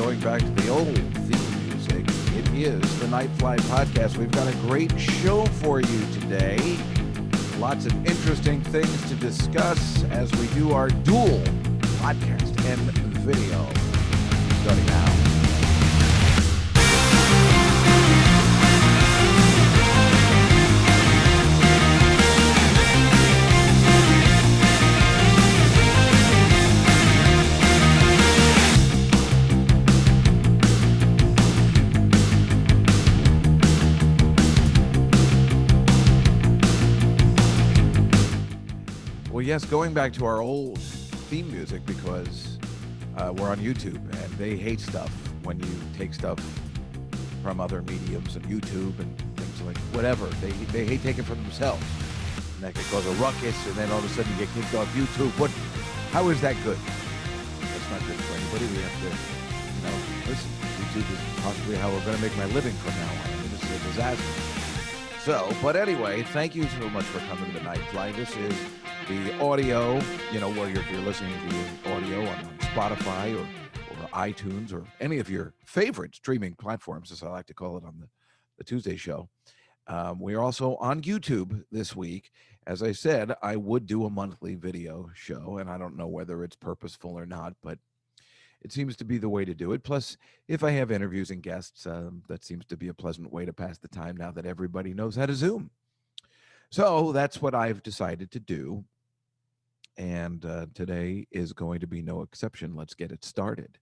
going back to the old theme music. It is the Night Fly Podcast. We've got a great show for you today. Lots of interesting things to discuss as we do our Duel podcast and video. Starting now. Well, yes, going back to our old theme music because we're on YouTube and they hate stuff when you take stuff from other mediums and YouTube and things like whatever. They hate taking it from themselves. And that could cause a ruckus and then all of a sudden you get kicked off YouTube. How is that good? That's not good for anybody. We have to, listen, YouTube is possibly how we're going to make my living from now on. I mean, this is a disaster. So, but anyway, thank you so much for coming to the Night Fly. This is the audio, where if you're listening to the audio on Spotify or iTunes or any of your favorite streaming platforms, as I like to call it on the Tuesday show. We are also on YouTube this week. As I said, I would do a monthly video show, and I don't know whether it's purposeful or not, but it seems to be the way to do it. Plus, if I have interviews and guests, that seems to be a pleasant way to pass the time now that everybody knows how to Zoom. So that's what I've decided to do. And today is going to be no exception. Let's get it started.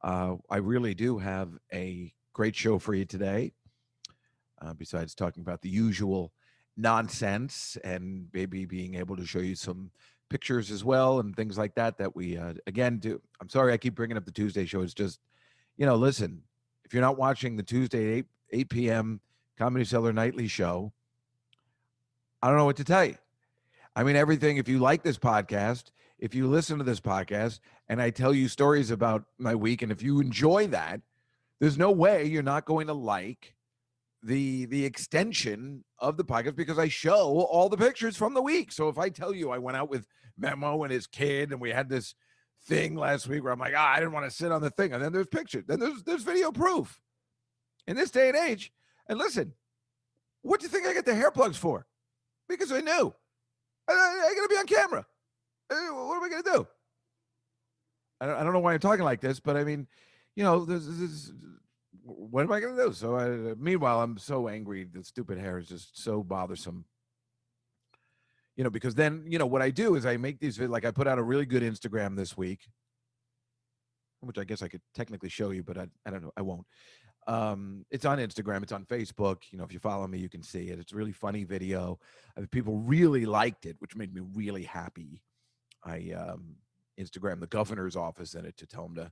I really do have a great show for you today. Besides talking about the usual nonsense and maybe being able to show you some pictures as well and things like that we again do. I'm sorry I keep bringing up the Tuesday show. It's just, listen, if you're not watching the Tuesday 8 p.m. Comedy Cellar Nightly show, I don't know what to tell you. I mean, everything, if you like this podcast, if you listen to this podcast and I tell you stories about my week, and if you enjoy that, there's no way you're not going to like the extension of the podcast because I show all the pictures from the week. So if I tell you I went out with Memo and his kid and we had this thing last week where I'm like, I didn't want to sit on the thing. And then there's pictures. Then there's video proof. In this day and age, and listen, what do you think I get the hair plugs for? Because I knew. I got to be on camera. What am I going to do? I don't know why I'm talking like this, but I mean, this what am I going to do? So meanwhile, I'm so angry. The stupid hair is just so bothersome. Because then, what I do is I make these, like I put out a really good Instagram this week, which I guess I could technically show you, but I don't know. I won't. It's on Instagram. It's on Facebook. If you follow me, you can see it. It's a really funny video. People really liked it, which made me really happy. I Instagram the governor's office in it to tell him to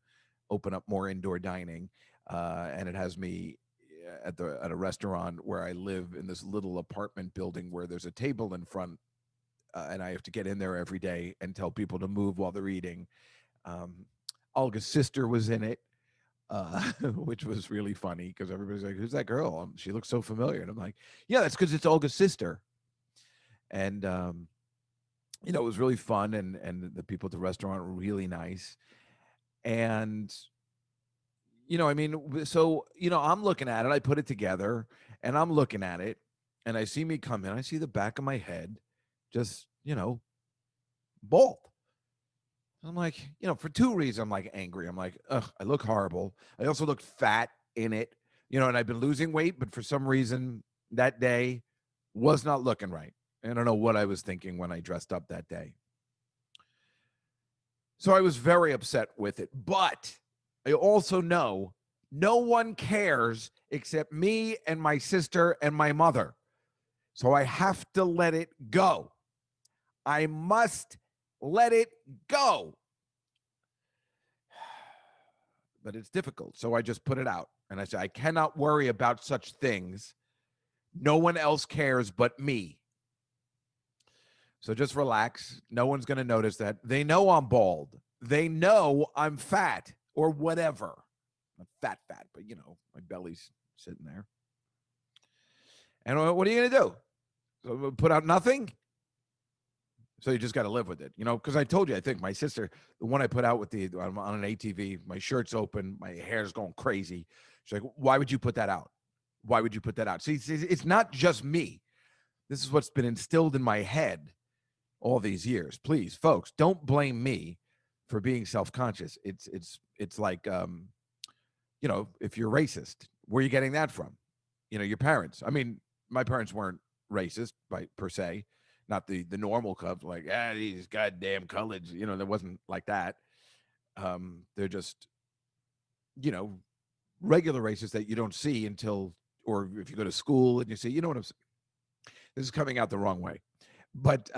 open up more indoor dining. And it has me at a restaurant where I live in this little apartment building where there's a table in front, and I have to get in there every day and tell people to move while they're eating. Olga's sister was in it. Which was really funny because everybody's like, who's that girl? She looks so familiar. And I'm like, yeah, that's because it's Olga's sister. And, it was really fun. And the people at the restaurant were really nice. And, I'm looking at it. I put it together and I'm looking at it and I see me come in. I see the back of my head just, bald. I'm like, for two reasons, I'm like angry. I'm like, ugh, I look horrible. I also look fat in it, and I've been losing weight, but for some reason that day was not looking right. I don't know what I was thinking when I dressed up that day. So I was very upset with it, but I also know no one cares except me and my sister and my mother. So I have to let it go. I must let it go. But it's difficult. So I just put it out. And I said, I cannot worry about such things. No one else cares but me. So just relax. No one's going to notice that. They know I'm bald. They know I'm fat or whatever. I'm fat, but my belly's sitting there. And what are you going to do? So put out nothing? So you just got to live with it, because I told you, I think my sister, the one I put out with I'm on an ATV, my shirt's open, my hair's going crazy. She's like, why would you put that out? Why would you put that out? See, it's not just me. This is what's been instilled in my head all these years. Please, folks, don't blame me for being self-conscious. It's like, if you're racist, where are you getting that from? Your parents. I mean, my parents weren't racist per se, not the normal cubs like, these goddamn coloreds. There wasn't like that. They're just, regular racists that you don't see until, or if you go to school and you see, what I'm saying. This is coming out the wrong way, but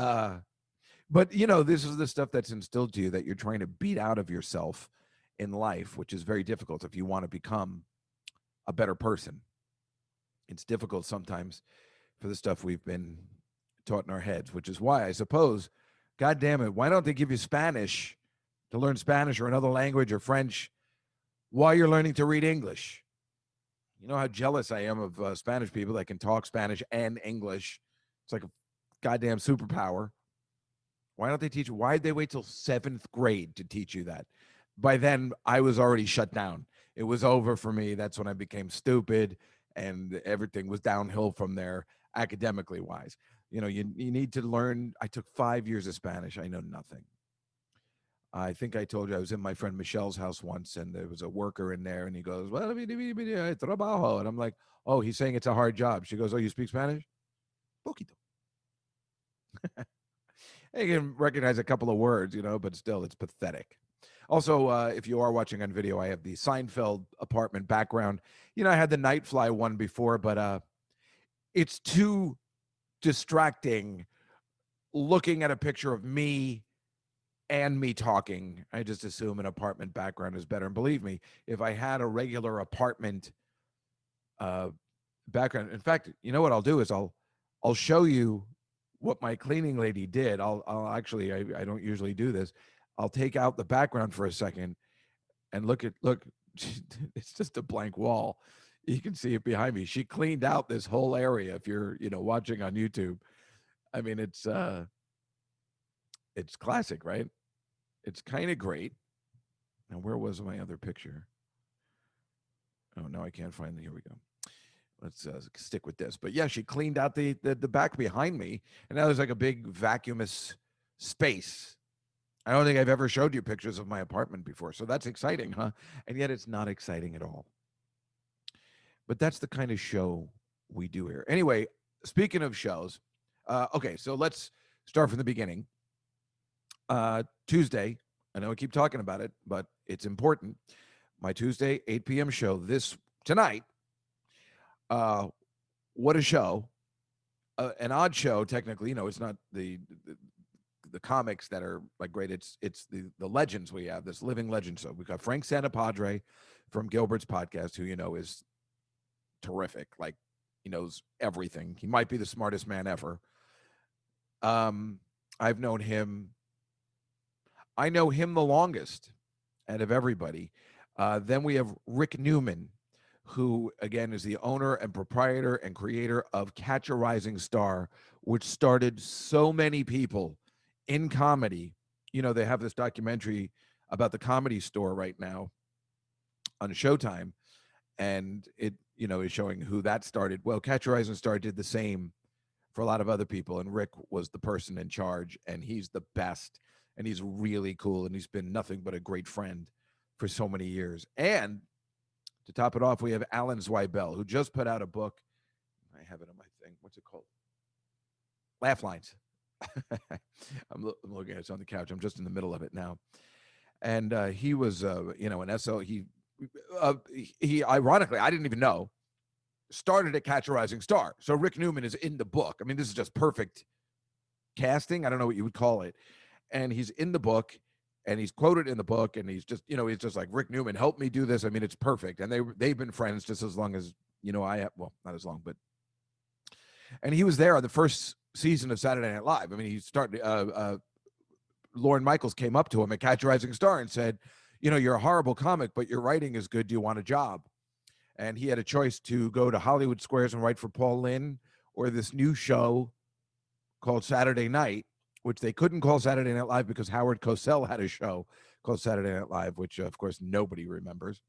this is the stuff that's instilled to you that you're trying to beat out of yourself in life, which is very difficult if you want to become a better person. It's difficult sometimes for the stuff we've been taught in our heads, which is why I suppose, God damn it, why don't they give you Spanish to learn Spanish or another language or French while you're learning to read English? You know how jealous I am of Spanish people that can talk Spanish and English. It's like a goddamn superpower. Why don't they teach you? Why did they wait till 7th grade to teach you that? By then, I was already shut down. It was over for me. That's when I became stupid, and everything was downhill from there, academically wise. You need to learn. I took 5 years of Spanish. I know nothing. I think I told you I was in my friend Michelle's house once, and there was a worker in there, and he goes, well, trabajo. And I'm like, oh, he's saying it's a hard job. She goes, oh, you speak Spanish? Poquito. You can recognize a couple of words, but still, it's pathetic. Also, if you are watching on video, I have the Seinfeld apartment background. I had the Nightfly one before, but it's too distracting looking at a picture of me and me talking. I just assume an apartment background is better. And believe me, if I had a regular apartment background, in fact, you know what I'll do is I'll show you what my cleaning lady did. I'll actually, I don't usually do this. I'll take out the background for a second and look, it's just a blank wall. You can see it behind me. She cleaned out this whole area. If you're, watching on YouTube, I mean, it's classic, right? It's kind of great. Now, where was my other picture? Oh, no, I can't find it. Here we go. Let's stick with this. But yeah, she cleaned out the back behind me, and that was like a big vacuumous space. I don't think I've ever showed you pictures of my apartment before, so that's exciting, huh? And yet it's not exciting at all. But that's the kind of show we do here. Anyway, speaking of shows, okay, so let's start from the beginning. Tuesday, I know I keep talking about it, but it's important. My Tuesday, 8 p.m. show tonight. What a show. An odd show, technically. It's not the comics that are like great. It's the legends we have, this living legend show. We've got Frank Santapadre from Gilbert's podcast, who is terrific. Like, he knows everything. He might be the smartest man ever. I've known him. I know him the longest out of everybody. Then we have Rick Newman, who, again, is the owner and proprietor and creator of Catch a Rising Star, which started so many people in comedy. They have this documentary about the Comedy Store right now on Showtime, and it, is showing who that started. Well, Catch a Rising Star did the same for a lot of other people, and Rick was the person in charge, and he's the best, and he's really cool, and he's been nothing but a great friend for so many years. And to top it off, we have Alan Zweibel, who just put out a book. I have it on my thing. What's it called? Laugh Lines. I'm looking at it on the couch. I'm just in the middle of it now. And he was, an SO. He ironically, I didn't even know, started at Catch a Rising Star. So Rick Newman is in the book. I mean, this is just perfect casting. I don't know what you would call it. And he's in the book, and he's quoted in the book, and he's just, he's just like, Rick Newman, help me do this. I mean, it's perfect. And they've been friends just as long as, I have, well, not as long, but, and he was there on the first season of Saturday Night Live. I mean, he started, Lorne Michaels came up to him at Catch a Rising Star and said, you're a horrible comic, but your writing is good. Do you want a job? And he had a choice to go to Hollywood Squares and write for Paul Lynde, or this new show called Saturday Night, which they couldn't call Saturday Night Live because Howard Cosell had a show called Saturday Night Live, which, of course, nobody remembers,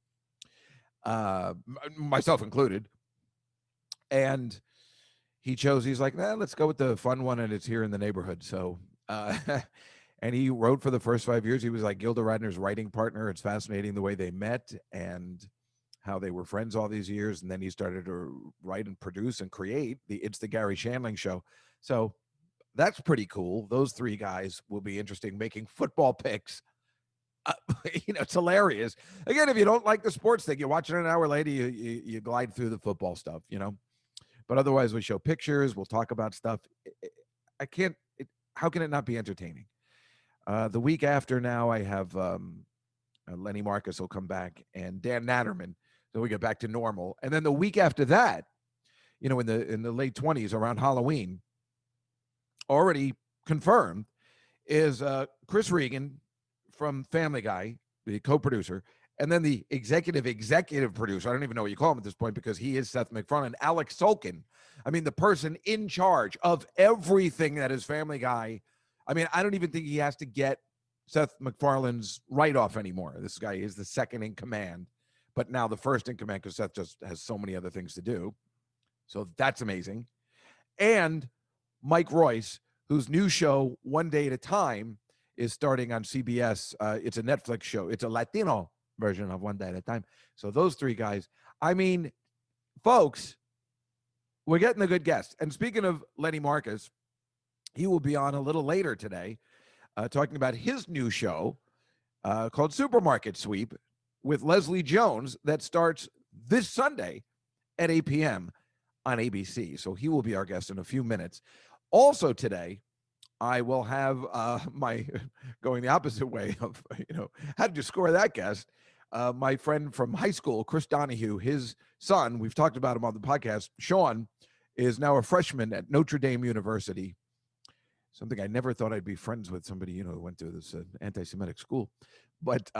myself included. And he's like, nah, let's go with the fun one, and it's here in the neighborhood. So, and he wrote for the first 5 years. He was like Gilda Radner's writing partner. It's fascinating the way they met and how they were friends all these years. And then he started to write and produce and create It's the Gary Shandling Show. So that's pretty cool. Those three guys will be interesting making football picks. It's hilarious. Again, if you don't like the sports thing, you watch it an hour later, you glide through the football stuff, But otherwise, we show pictures. We'll talk about stuff. How can it not be entertaining? The week after now, I have Lenny Marcus will come back and Dan Natterman. So we get back to normal. And then the week after that, in the late 20s around Halloween, already confirmed, is Chris Regan from Family Guy, the co-producer, and then the executive producer. I don't even know what you call him at this point because he is Seth MacFarlane. Alex Sulkin. I mean, the person in charge of everything that is Family Guy. I mean, I don't even think he has to get Seth MacFarlane's write-off anymore. This guy is the second in command, but now the first in command because Seth just has so many other things to do. So that's amazing. And Mike Royce, whose new show, One Day at a Time, is starting on CBS. It's a Netflix show. It's a Latino version of One Day at a Time. So those three guys. I mean, folks, we're getting a good guest. And speaking of Lenny Marcus, he will be on a little later today talking about his new show called Supermarket Sweep with Leslie Jones that starts this Sunday at 8 p.m. on ABC. So he will be our guest in a few minutes. Also today, I will have my going the opposite way of, how did you score that guest? My friend from high school, Chris Donohue, his son, we've talked about him on the podcast, Sean, is now a freshman at Notre Dame University. Something I never thought I'd be friends with, somebody, who went to this anti-Semitic school. But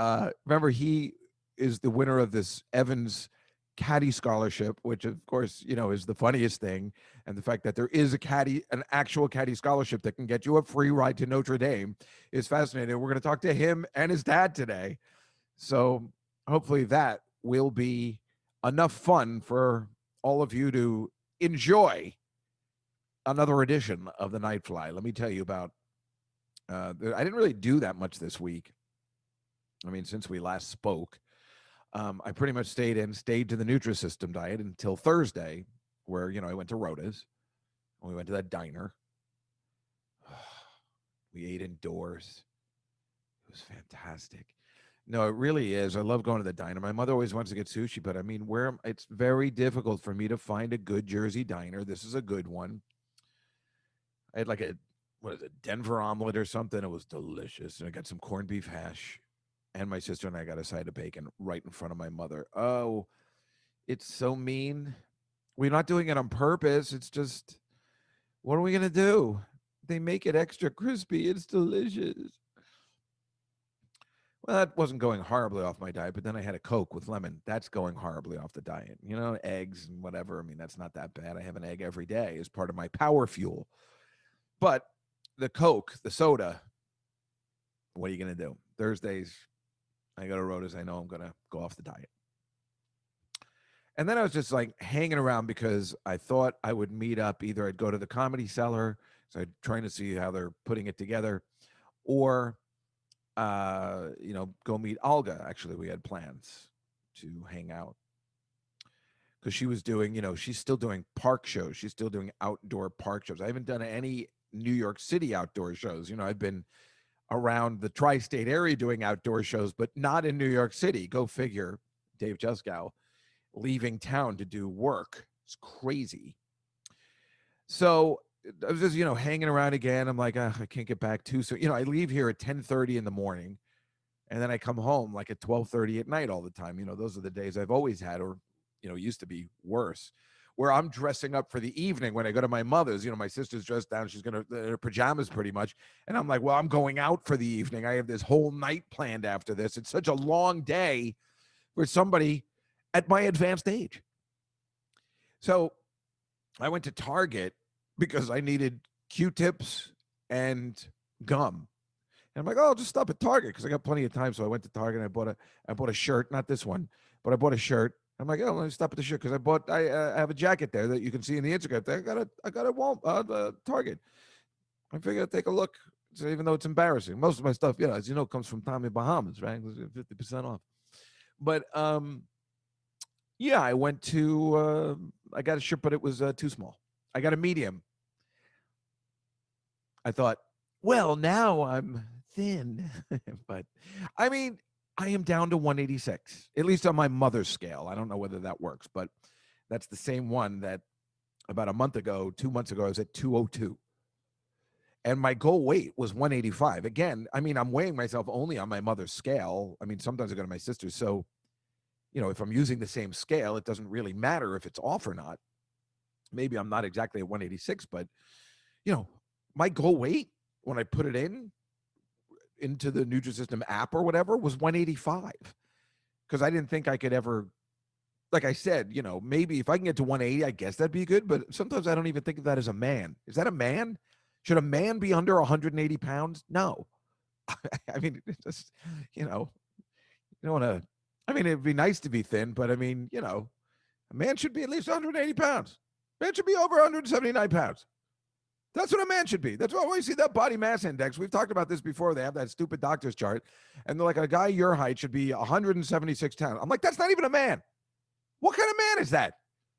remember, he is the winner of this Evans Caddy scholarship, which of course, is the funniest thing. And the fact that there is an actual Caddy scholarship that can get you a free ride to Notre Dame is fascinating. We're going to talk to him and his dad today. So hopefully that will be enough fun for all of you to enjoy another edition of the Nightfly. Let me tell you about, I didn't really do that much this week. I mean, since we last spoke, I pretty much stayed to the Nutrisystem diet until Thursday, where, I went to Rhoda's. And we went to that diner. We ate indoors. It was fantastic. No, it really is. I love going to the diner. My mother always wants to get sushi, but I mean, it's very difficult for me to find a good Jersey diner. This is a good one. I had like a Denver omelet or something. It was delicious. And I got some corned beef hash. And my sister and I got a side of bacon right in front of my mother. Oh, it's so mean. We're not doing it on purpose. It's just, what are we going to do? They make it extra crispy. It's delicious. Well, that wasn't going horribly off my diet, but then I had a Coke with lemon. That's going horribly off the diet. Eggs and whatever. I mean, that's not that bad. I have an egg every day as part of my power fuel. But the Coke, the soda, what are you going to do? Thursdays, I go to Rhoda's. I know I'm going to go off the diet. And then I was just like hanging around because I thought I would meet up. Either I'd go to the Comedy Cellar, so I'm trying to see how they're putting it together, or, go meet Olga. Actually, we had plans to hang out because she was doing, she's still doing park shows. She's still doing outdoor park shows. I haven't done any New York City outdoor shows. I've been around the tri-state area doing outdoor shows, but not in New York City. Go figure. Dave Juskow leaving town to do work. It's crazy. So I was just, hanging around again. I'm like, I can't get back too soon. I leave here at 10:30 in the morning, and then I come home like at 12:30 at night all the time. Those are the days I've always had, or, used to be worse, where I'm dressing up for the evening when I go to my mother's. My sister's dressed down. She's going to her pajamas pretty much. And I'm like, well, I'm going out for the evening. I have this whole night planned after this. It's such a long day for somebody at my advanced age. So I went to Target because I needed Q-tips and gum. And I'm like, oh, I'll just stop at Target because I got plenty of time. So I went to Target and I bought a shirt, not this one, but I bought a shirt. I'm like, oh, let me stop at the shirt because I have a jacket there that you can see in the Instagram thing. I got a Target. I figured I'd take a look. So even though it's embarrassing, most of my stuff, as you know, comes from Tommy Bahamas, right? 50% off. But yeah, I went to I got a shirt, but it was too small. I got a medium. I thought, well, now I'm thin, but I mean, I am down to 186, at least on my mother's scale. I don't know whether that works, but that's the same one that about a month ago, 2 months ago, I was at 202. And my goal weight was 185. Again, I mean, I'm weighing myself only on my mother's scale. I mean, sometimes I go to my sister's. So, if I'm using the same scale, it doesn't really matter if it's off or not. Maybe I'm not exactly at 186, but, my goal weight when I put it into the Nutrisystem app or whatever was 185 because I didn't think I could ever, like I said, maybe if I can get to 180, I guess that'd be good. But sometimes I don't even think of that as a man. Is that a man? Should a man be under 180 pounds? No. I mean, it's just, you don't want to, I mean, it'd be nice to be thin, but I mean, a man should be at least 180 pounds. Man should be over 179 pounds. That's what a man should be. That's why we see that body mass index. We've talked about this before. They have that stupid doctor's chart. And they're like, a guy your height should be 176 pounds. I'm like, that's not even a man. What kind of man is that?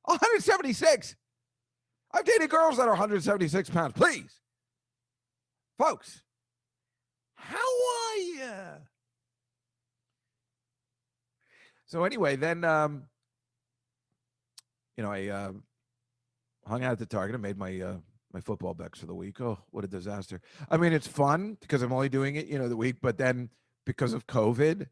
176. I've dated girls that are 176 pounds. Please. Folks, how are you? So anyway, then, I hung out at the Target and made my my football bets for the week. Oh, what a disaster. I mean, it's fun because I'm only doing it, the week, but then because of COVID,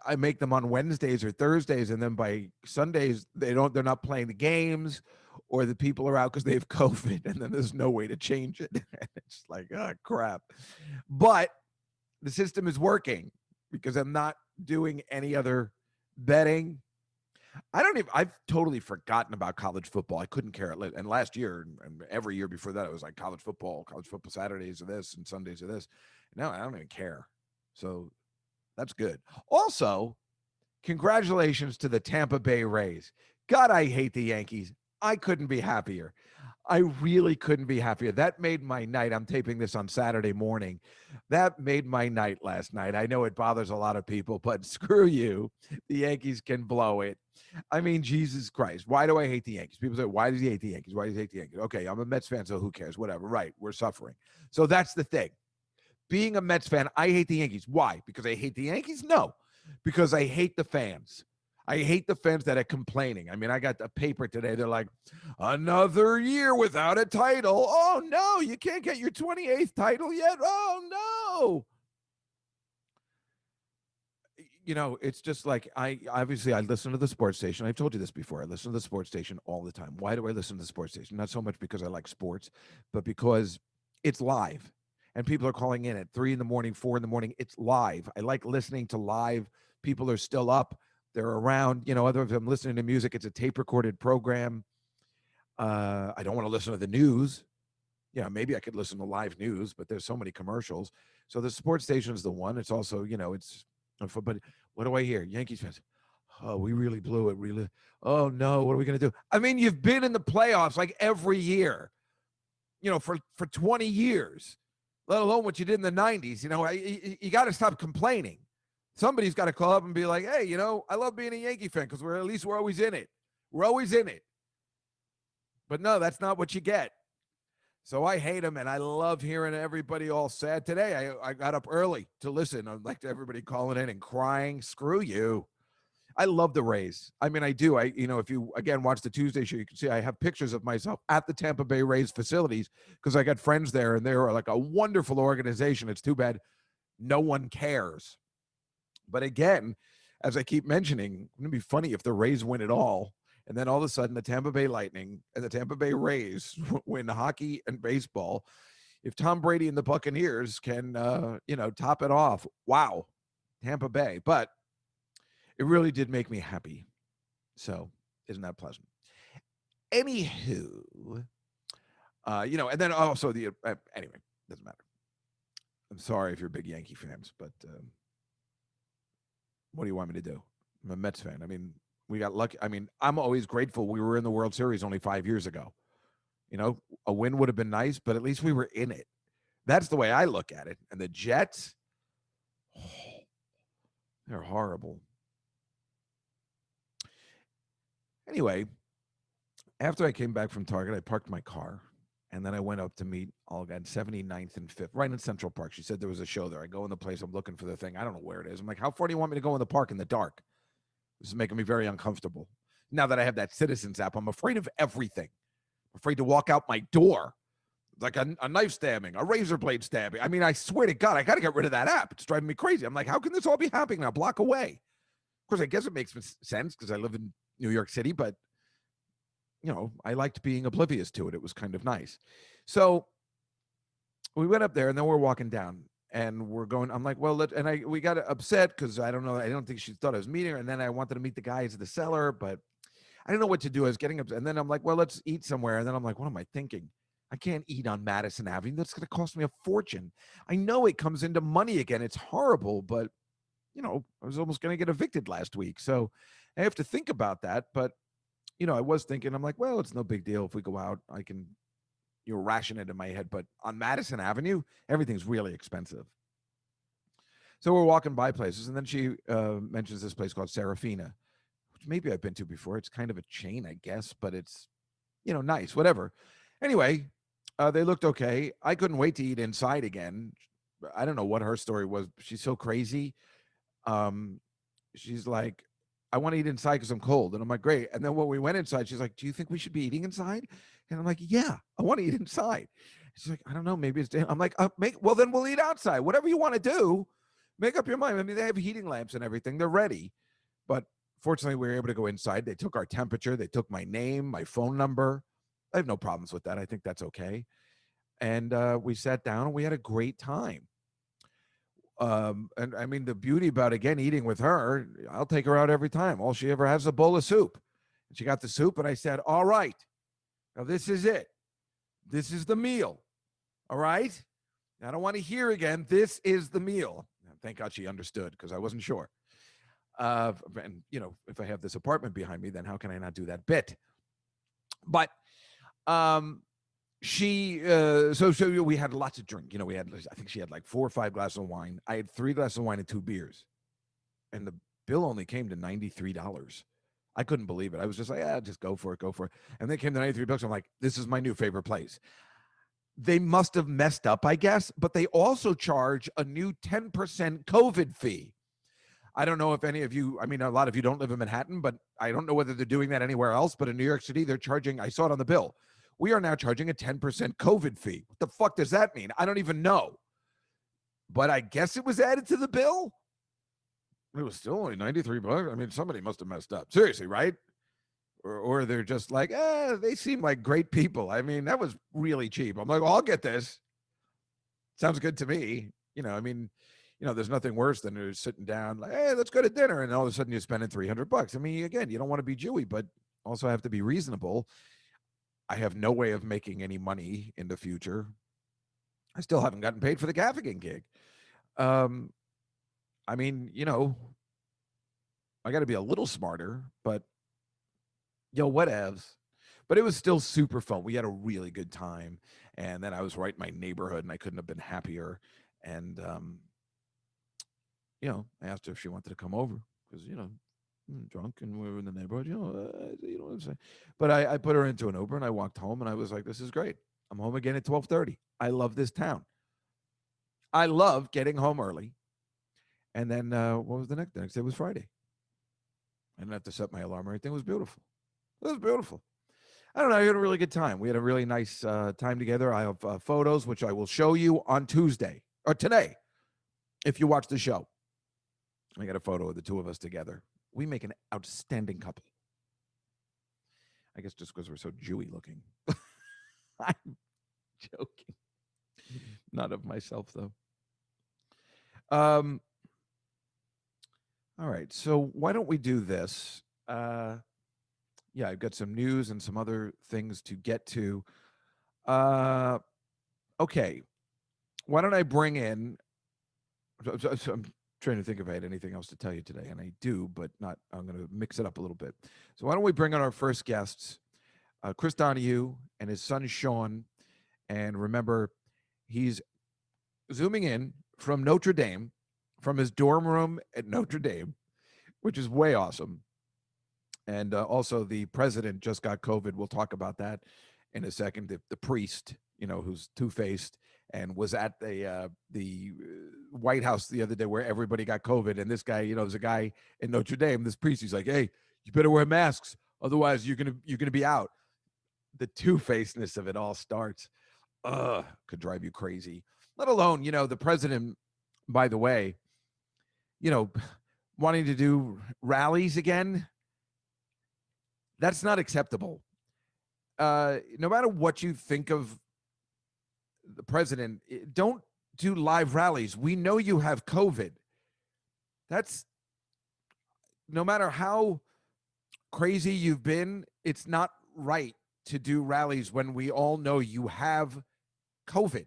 I make them on Wednesdays or Thursdays, and then by Sundays they're not playing the games, or the people are out because they have COVID, and then there's no way to change it. It's like, oh crap. But the system is working because I'm not doing any other betting. I've totally forgotten about college football. I couldn't care. And last year and every year before that, it was like college football Saturdays are this and Sundays are this. Now I don't even care. So that's good. Also, congratulations to the Tampa Bay Rays. God, I hate the Yankees. I couldn't be happier. I really couldn't be happier. That made my night. I'm taping this on Saturday morning. That made my night last night. I know it bothers a lot of people, but screw you. The Yankees can blow it. I mean, Jesus Christ. Why do I hate the Yankees? People say, why does he hate the Yankees? Why does he hate the Yankees? Okay, I'm a Mets fan, so who cares? Whatever. Right. We're suffering. So that's the thing. Being a Mets fan, I hate the Yankees. Why? Because I hate the Yankees? No, because I hate the fans. I hate the fans that are complaining. I mean, I got a paper today. They're like, another year without a title. Oh, no, you can't get your 28th title yet. Oh, no. It's just like I listen to the sports station. I've told you this before. I listen to the sports station all the time. Why do I listen to the sports station? Not so much because I like sports, but because it's live. And people are calling in at 3 a.m, 4 a.m. It's live. I like listening to live. People are still up. They're around. Other if I'm listening to music, it's a tape recorded program. I don't want to listen to the news. Maybe I could listen to live news, but there's so many commercials. So the sports station is the one. It's also, it's. But what do I hear? Yankees fans. Oh, we really blew it. Really. Oh no, what are we going to do? I mean, you've been in the playoffs like every year. For 20 years. Let alone what you did in the 90s. You got to stop complaining. Somebody's got to call up and be like, hey, I love being a Yankee fan because we're always in it. We're always in it. But no, that's not what you get. So I hate them, and I love hearing everybody all sad. Today, I got up early to listen. I'd like to everybody calling in and crying. Screw you. I love the Rays. I mean, I do. If you, again, watch the Tuesday show, you can see I have pictures of myself at the Tampa Bay Rays facilities because I got friends there, and they're like a wonderful organization. It's too bad no one cares. But again, as I keep mentioning, it's going to be funny if the Rays win it all, and then all of a sudden the Tampa Bay Lightning and the Tampa Bay Rays win hockey and baseball. If Tom Brady and the Buccaneers can, top it off, wow, Tampa Bay. But it really did make me happy. So isn't that pleasant? Anywho, and then also anyway, doesn't matter. I'm sorry if you're big Yankee fans, but what do you want me to do? I'm a Mets fan. I mean, we got lucky. I mean, I'm always grateful we were in the World Series only 5 years ago. You know, a win would have been nice, but at least we were in it. That's the way I look at it. And the Jets, oh, they're horrible. Anyway, after I came back from Target, I parked my car. And then I went up to meet Olga at 79th and 5th, right in Central Park. She said there was a show there. I go in the place. I'm looking for the thing. I don't know where it is. I'm like, how far do you want me to go in the park in the dark? This is making me very uncomfortable. Now that I have that Citizens app, I'm afraid of everything. I'm afraid to walk out my door. Like a knife stabbing, a razor blade stabbing. I mean, I swear to God, I got to get rid of that app. It's driving me crazy. I'm like, how can this all be happening now? Block away. Of course, I guess it makes sense because I live in New York City, but I liked being oblivious to it. It was kind of nice. So we went up there, and then we're walking down, and we're going. I'm like, well, we got upset because I don't know. I don't think she thought I was meeting her, and then I wanted to meet the guys at the seller, but I didn't know what to do. I was getting upset, and then I'm like, well, let's eat somewhere. And then I'm like, what am I thinking? I can't eat on Madison Avenue. That's going to cost me a fortune. I know it comes into money again. It's horrible, but I was almost going to get evicted last week, so I have to think about that. But I was thinking, I'm like, well, it's no big deal if we go out. I can, ration it in my head. But on Madison Avenue, everything's really expensive. So we're walking by places, and then she mentions this place called Serafina, which maybe I've been to before. It's kind of a chain, I guess, but it's, nice, whatever. Anyway, they looked okay. I couldn't wait to eat inside again. I don't know what her story was. She's so crazy. She's like, I want to eat inside because I'm cold. And I'm like, great. And then when we went inside, she's like, do you think we should be eating inside? And I'm like, yeah, I want to eat inside. She's like, I don't know, maybe it's day. I'm like, well, then we'll eat outside. Whatever you want to do, make up your mind. I mean, they have heating lamps and everything. They're ready. But fortunately, we were able to go inside. They took our temperature. They took my name, my phone number. I have no problems with that. I think that's okay. And we sat down and we had a great time. And I mean, the beauty about, again, eating with her, I'll take her out every time. All she ever has is a bowl of soup. And she got the soup, and I said, all right, now this is it. This is the meal. All right? I don't want to hear again. This is the meal. Thank God she understood, because I wasn't sure. And, if I have this apartment behind me, then how can I not do that bit? But she so we had lots of drink. We had, I think she had like 4 or 5 glasses of wine. I had 3 glasses of wine and 2 beers, and the bill only came to $93. I couldn't believe it. I was just like, just go for it. And they came to $93. I'm like, this is my new favorite place. They must have messed up, I guess, but they also charge a new 10% COVID fee. I don't know if any of you, I mean, a lot of you don't live in Manhattan, but I don't know whether they're doing that anywhere else. But in New York City, they're charging, I saw it on the bill, we are now charging a 10% COVID fee. What the fuck does that mean? I don't even know. But I guess it was added to the bill. It was still only $93. I mean, somebody must have messed up. Seriously, right? Or they're just like, they seem like great people. I mean, that was really cheap. I'm like, well, I'll get this. Sounds good to me. I mean, there's nothing worse than sitting down like, hey, let's go to dinner. And all of a sudden you're spending $300. I mean, again, you don't want to be Jewy, but also have to be reasonable. I have no way of making any money in the future. I still haven't gotten paid for the Gaffigan gig. I mean, I got to be a little smarter, but whatevs. But it was still super fun. We had a really good time. And then I was right in my neighborhood, and I couldn't have been happier. And, I asked her if she wanted to come over because, drunk and we were in the neighborhood, you know what I'm saying? But I put her into an Uber, and I walked home, and I was like, this is great. I'm home again at 12:30. I love this town. I love getting home early. And then what was the next day? The next day was Friday. I didn't have to set my alarm or anything. It was beautiful. It was beautiful. I don't know. I had a really good time. We had a really nice time together. I have photos, which I will show you on Tuesday or today if you watch the show. I got a photo of the two of us together. We make an outstanding couple. I guess just because we're so Jewy looking. I'm joking. Not of myself, though. All right. So why don't we do this? I've got some news and some other things to get to. Okay. why don't I bring in? So I'm trying to think if I had anything else to tell you today, and I do, but not. I'm going to mix it up a little bit. So why don't we bring on our first guests, Chris Donohue and his son Sean, and remember, he's zooming in from Notre Dame, from his dorm room at Notre Dame, which is way awesome. And also, the president just got COVID. We'll talk about that in a second. The priest, who's two-faced and was at the White House the other day where everybody got COVID. And this guy, there's a guy in Notre Dame, this priest, he's like, hey, you better wear masks. Otherwise, you're gonna be out. The two-facedness of it all starts. Could drive you crazy. Let alone, the president, by the way, wanting to do rallies again. That's not acceptable. No matter what you think of the president, don't do live rallies. We know you have COVID. That's no matter how crazy you've been, it's not right to do rallies when we all know you have COVID.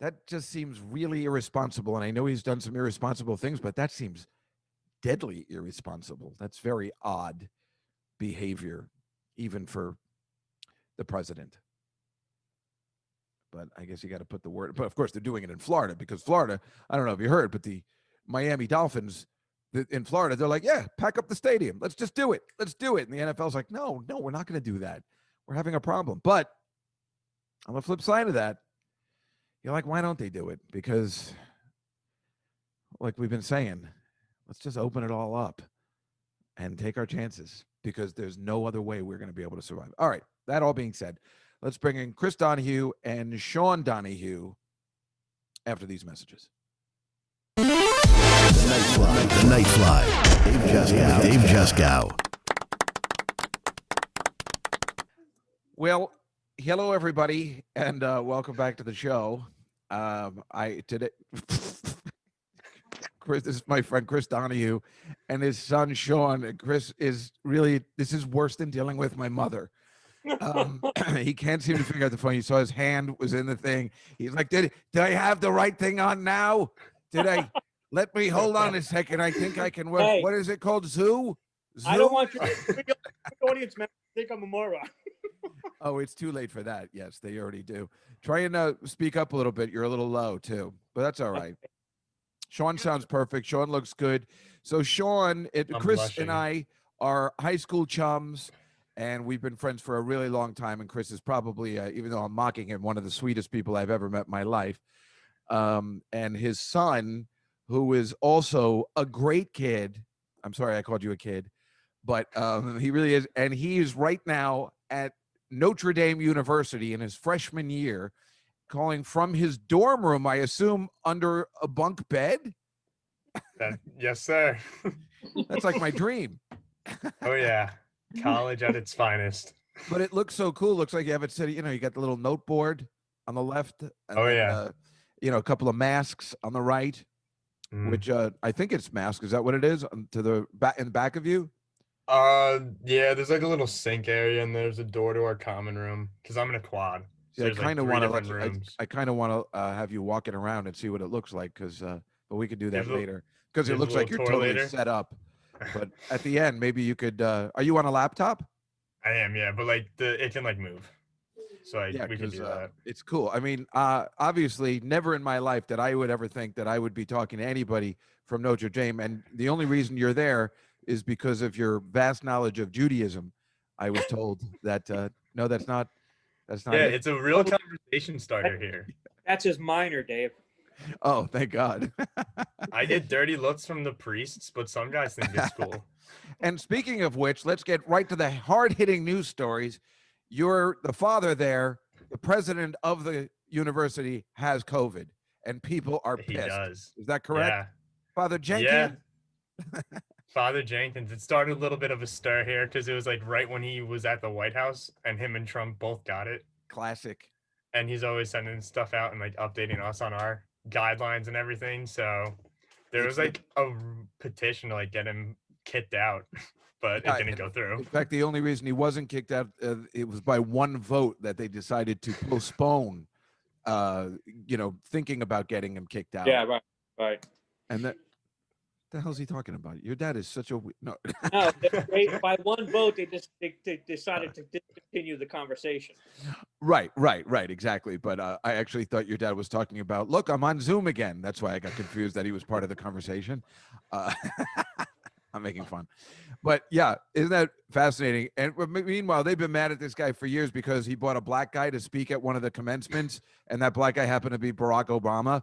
That just seems really irresponsible. And I know he's done some irresponsible things, but that seems deadly irresponsible. That's very odd behavior, even for the president. But I guess you got to put the word. But of course, they're doing it in Florida because Florida, I don't know if you heard, but the Miami Dolphins in Florida, they're like, yeah, pack up the stadium. Let's just do it. Let's do it. And the NFL's like, no, we're not going to do that. We're having a problem. But on the flip side of that, you're like, why don't they do it? Because, like we've been saying, let's just open it all up and take our chances because there's no other way we're going to be able to survive. All right. That all being said, let's bring in Chris Donohue and Sean Donohue after these messages. The Night Fly. Dave Juskow. Well, hello everybody, and welcome back to the show. Chris, this is my friend Chris Donohue, and his son Sean. And Chris is really, this is worse than dealing with my mother. He can't seem to figure out the phone. You saw his hand was in the thing. He's like, did I have the right thing on now? Let me hold on a second. I think I can work. Hey, what is it called? Zoo? I don't want your audience members to think I'm a moron. Oh, it's too late for that. Yes, they already do. Try and speak up a little bit. You're a little low too, but that's all right. Sean sounds perfect. Sean looks good. So Sean, Chris blushing. And I are high school chums, and we've been friends for a really long time. And Chris is probably, even though I'm mocking him, one of the sweetest people I've ever met in my life. And his son, who is also a great kid. I'm sorry I called you a kid, but he really is. And he is right now at Notre Dame University in his freshman year, calling from his dorm room, I assume, under a bunk bed. Yes, sir. That's like my dream. Oh, yeah. College at its finest. But it looks so cool. Looks like you have it set, you got the little note board on the left. And then, a couple of masks on the right, which I think it's masks. Is that what it is? To the back, in the back of you? Yeah, there's like a little sink area, and there's a door to our common room because I'm in a quad. So I kind of want to I kind of want to have you walking around and see what it looks like, but we could do that later because it looks like you're totally set up. But at the end, maybe you could. Are you on a laptop? I am, yeah, but it can move, so we can do that. It's cool. I mean, obviously, never in my life that I would ever think that I would be talking to anybody from Notre Dame, and the only reason you're there is because of your vast knowledge of Judaism. I was told that no, that's not. Yeah, it's a real conversation starter here. That's his minor, Dave. Oh, thank God. I get dirty looks from the priests, but some guys think it's cool. And speaking of which, let's get right to the hard-hitting news stories. You're the father there. The president of the university has COVID, and people are pissed. He does. Is that correct? Yeah. Father Jenkins? Yeah. Father Jenkins. It started a little bit of a stir here because it was right when he was at the White House, and him and Trump both got it. Classic. And he's always sending stuff out and updating us on our guidelines and everything. So there was a petition to get him kicked out, but it didn't go through. In fact, the only reason he wasn't kicked out, it was by one vote that they decided to postpone thinking about getting him kicked out. Yeah, right. And that, the hell's he talking about? Your dad is such a no. No, by one vote, they decided to discontinue the conversation. Right, exactly. But I actually thought your dad was talking about, look, I'm on Zoom again. That's why I got confused that he was part of the conversation. I'm making fun. But yeah, isn't that fascinating? And meanwhile, they've been mad at this guy for years because he brought a black guy to speak at one of the commencements, and that black guy happened to be Barack Obama.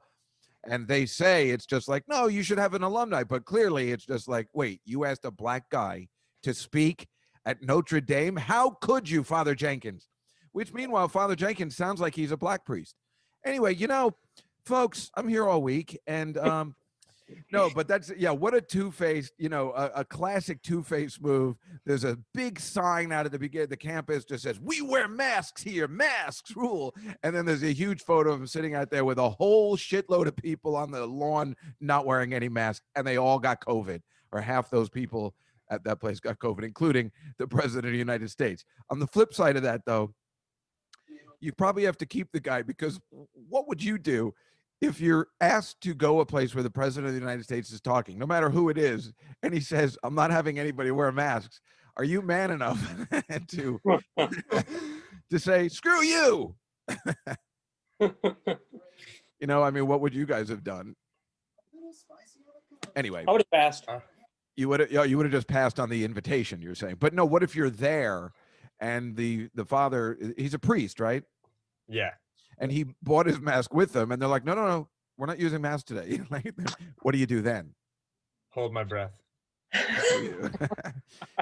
And they say it's just like, no, you should have an alumni. But clearly it's just like, wait, you asked a black guy to speak at Notre Dame? How could you, Father Jenkins? Which meanwhile, Father Jenkins sounds like he's a black priest. Anyway, folks, I'm here all week. And no, but that's, what a two-faced, a classic two-faced move. There's a big sign out at the beginning of the campus that says, we wear masks here, masks rule. And then there's a huge photo of him sitting out there with a whole shitload of people on the lawn not wearing any mask, and they all got COVID, or half those people at that place got COVID, including the president of the United States. On the flip side of that, though, you probably have to keep the guy, because what would you do if you're asked to go a place where the president of the United States is talking, no matter who it is, and he says, I'm not having anybody wear masks? Are you man enough to say, screw you? What would you guys have done? Anyway, I would have passed. You would have just passed on the invitation, you're saying. But no, what if you're there and the father, he's a priest, right? Yeah. And he bought his mask with him, and they're like, no, we're not using masks today. Like, what do you do then? Hold my breath. See,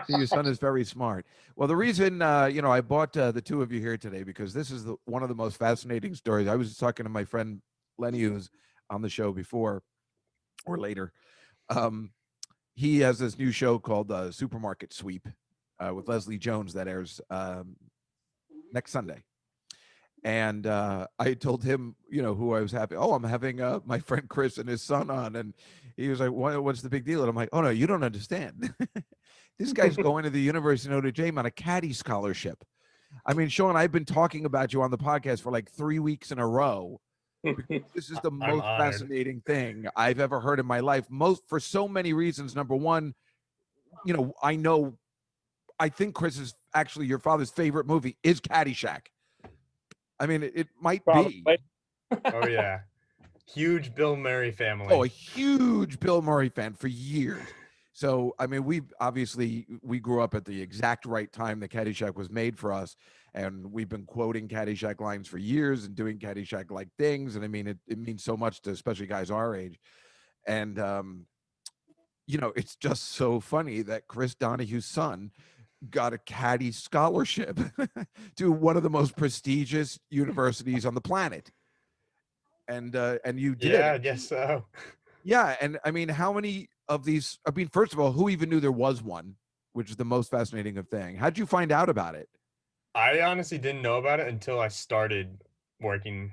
your son is very smart. Well, the reason, I bought the two of you here today, because this is one of the most fascinating stories. I was talking to my friend Lenny, who's on the show before or later. He has this new show called Supermarket Sweep with Leslie Jones that airs next Sunday. And I told him, who I was having. Oh, I'm having my friend Chris and his son on. And he was like, what's the big deal? And I'm like, oh, no, you don't understand. This guy's going to the University of Notre Dame on a Caddy scholarship. I mean, Sean, I've been talking about you on the podcast for like 3 weeks in a row. This is the most fascinating thing I've ever heard in my life. For so many reasons. Number one, I think Chris's, actually your father's favorite movie is Caddyshack. I mean, it might be. Oh, yeah. Huge Bill Murray family. Oh, a huge Bill Murray fan for years. So, I mean, we grew up at the exact right time that Caddyshack was made for us. And we've been quoting Caddyshack lines for years and doing Caddyshack-like things. And I mean, it means so much to especially guys our age. And, it's just so funny that Chris Donohue's son got a Caddy scholarship to one of the most prestigious universities on the planet. And you did. Yeah, I guess so. Yeah. And I mean, how many of these, first of all, who even knew there was one, which is the most fascinating thing? How'd you find out about it? I honestly didn't know about it until I started working,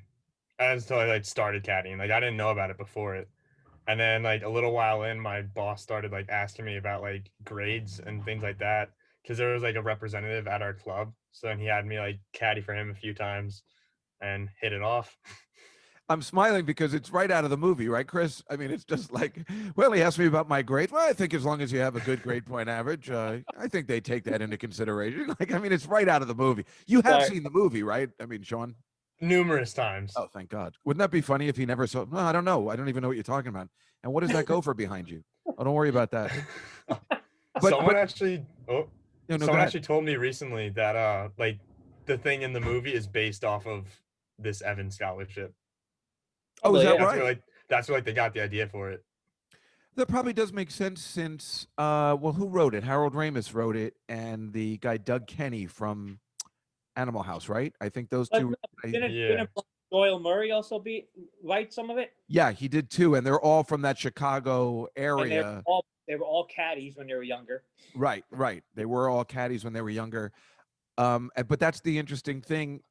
until I started caddying. I didn't know about it before it. And then a little while in, my boss started asking me about grades and things like that, because there was a representative at our club. So then he had me caddy for him a few times and hit it off. I'm smiling because it's right out of the movie, right, Chris? I mean, it's just well, he asked me about my grade. Well, I think as long as you have a good grade point average, I think they take that into consideration. It's right out of the movie. You have seen the movie, right? I mean, Sean? Numerous times. Oh, thank God. Wouldn't that be funny if he never saw? No, I don't know. I don't even know what you're talking about. And what does that go for behind you? Oh, don't worry about that. Someone actually told me recently that the thing in the movie is based off of this Evans scholarship. Oh, is that right? That's where they got the idea for it. That probably does make sense since, who wrote it? Harold Ramis wrote it, and the guy Doug Kenny from Animal House, right? I think those two. Didn't Doyle Murray also write some of it? Yeah, he did too, and they're all from that Chicago area. And they were all caddies when they were younger. Right. They were all caddies when they were younger. But that's the interesting thing.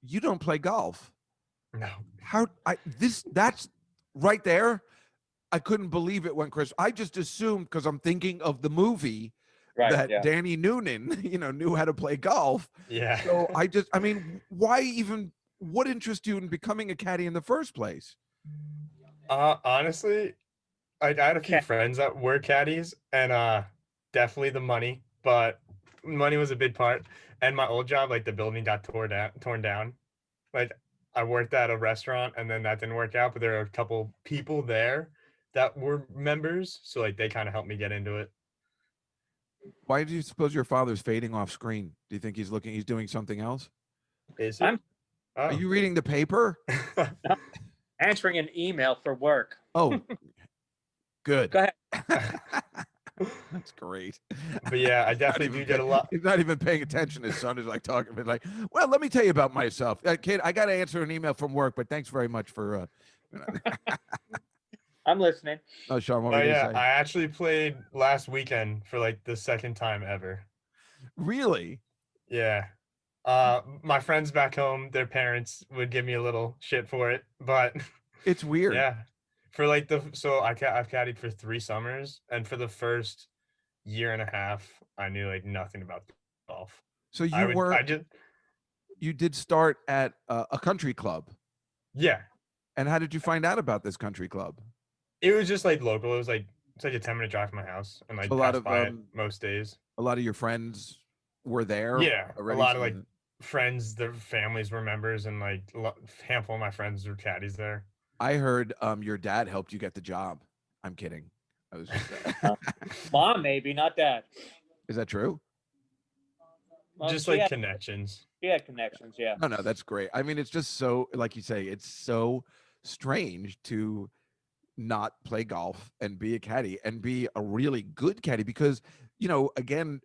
You don't play golf. No. That's right there. I couldn't believe it when Chris. I just assumed, because I'm thinking of the movie, that Danny Noonan, knew how to play golf. Yeah. So why even what interests you in becoming a caddy in the first place? Honestly, I had a few Okay. friends that were caddies, and definitely the money, but money was a big part. And my old job, like the building got torn down. Like I worked at a restaurant, and then that didn't work out. But there are a couple people there that were members, so like they kind of helped me get into it. Why do you suppose your father's fading off screen? Do you think he's doing something else? Is he? I'm Are Oh. you reading the paper? answering an email for work. Oh, good. Go ahead. That's great. But yeah, I definitely do get a lot. He's not even paying attention. His son is like talking to me like, well, let me tell you about myself. Kid, I got to answer an email from work, but thanks very much for. I'm listening. Oh, Sean, what Oh were you yeah, going to say? I actually played last weekend for like the second time ever. Really? Yeah. My friends back home, their parents would give me a little shit for it, but It's weird. yeah. For like I've caddied for 3 summers, and for the first year and a half, I knew like nothing about golf. So you did start at a country club. Yeah. And how did you find out about this country club? It was just like local. It's like a 10-minute drive from my house, and like So a lot pass of by it most days. a lot of your friends were there. Yeah, already, a lot so of like friends, their families were members, and like a handful of my friends were caddies there. I heard your dad helped you get the job. I'm kidding. I was just, Mom, maybe, not dad. is that true? Well, Just she like had- connections. She had connections, yeah. No, that's great. I mean, it's just so, like you say, it's so strange to not play golf and be a caddy and be a really good caddy because, again,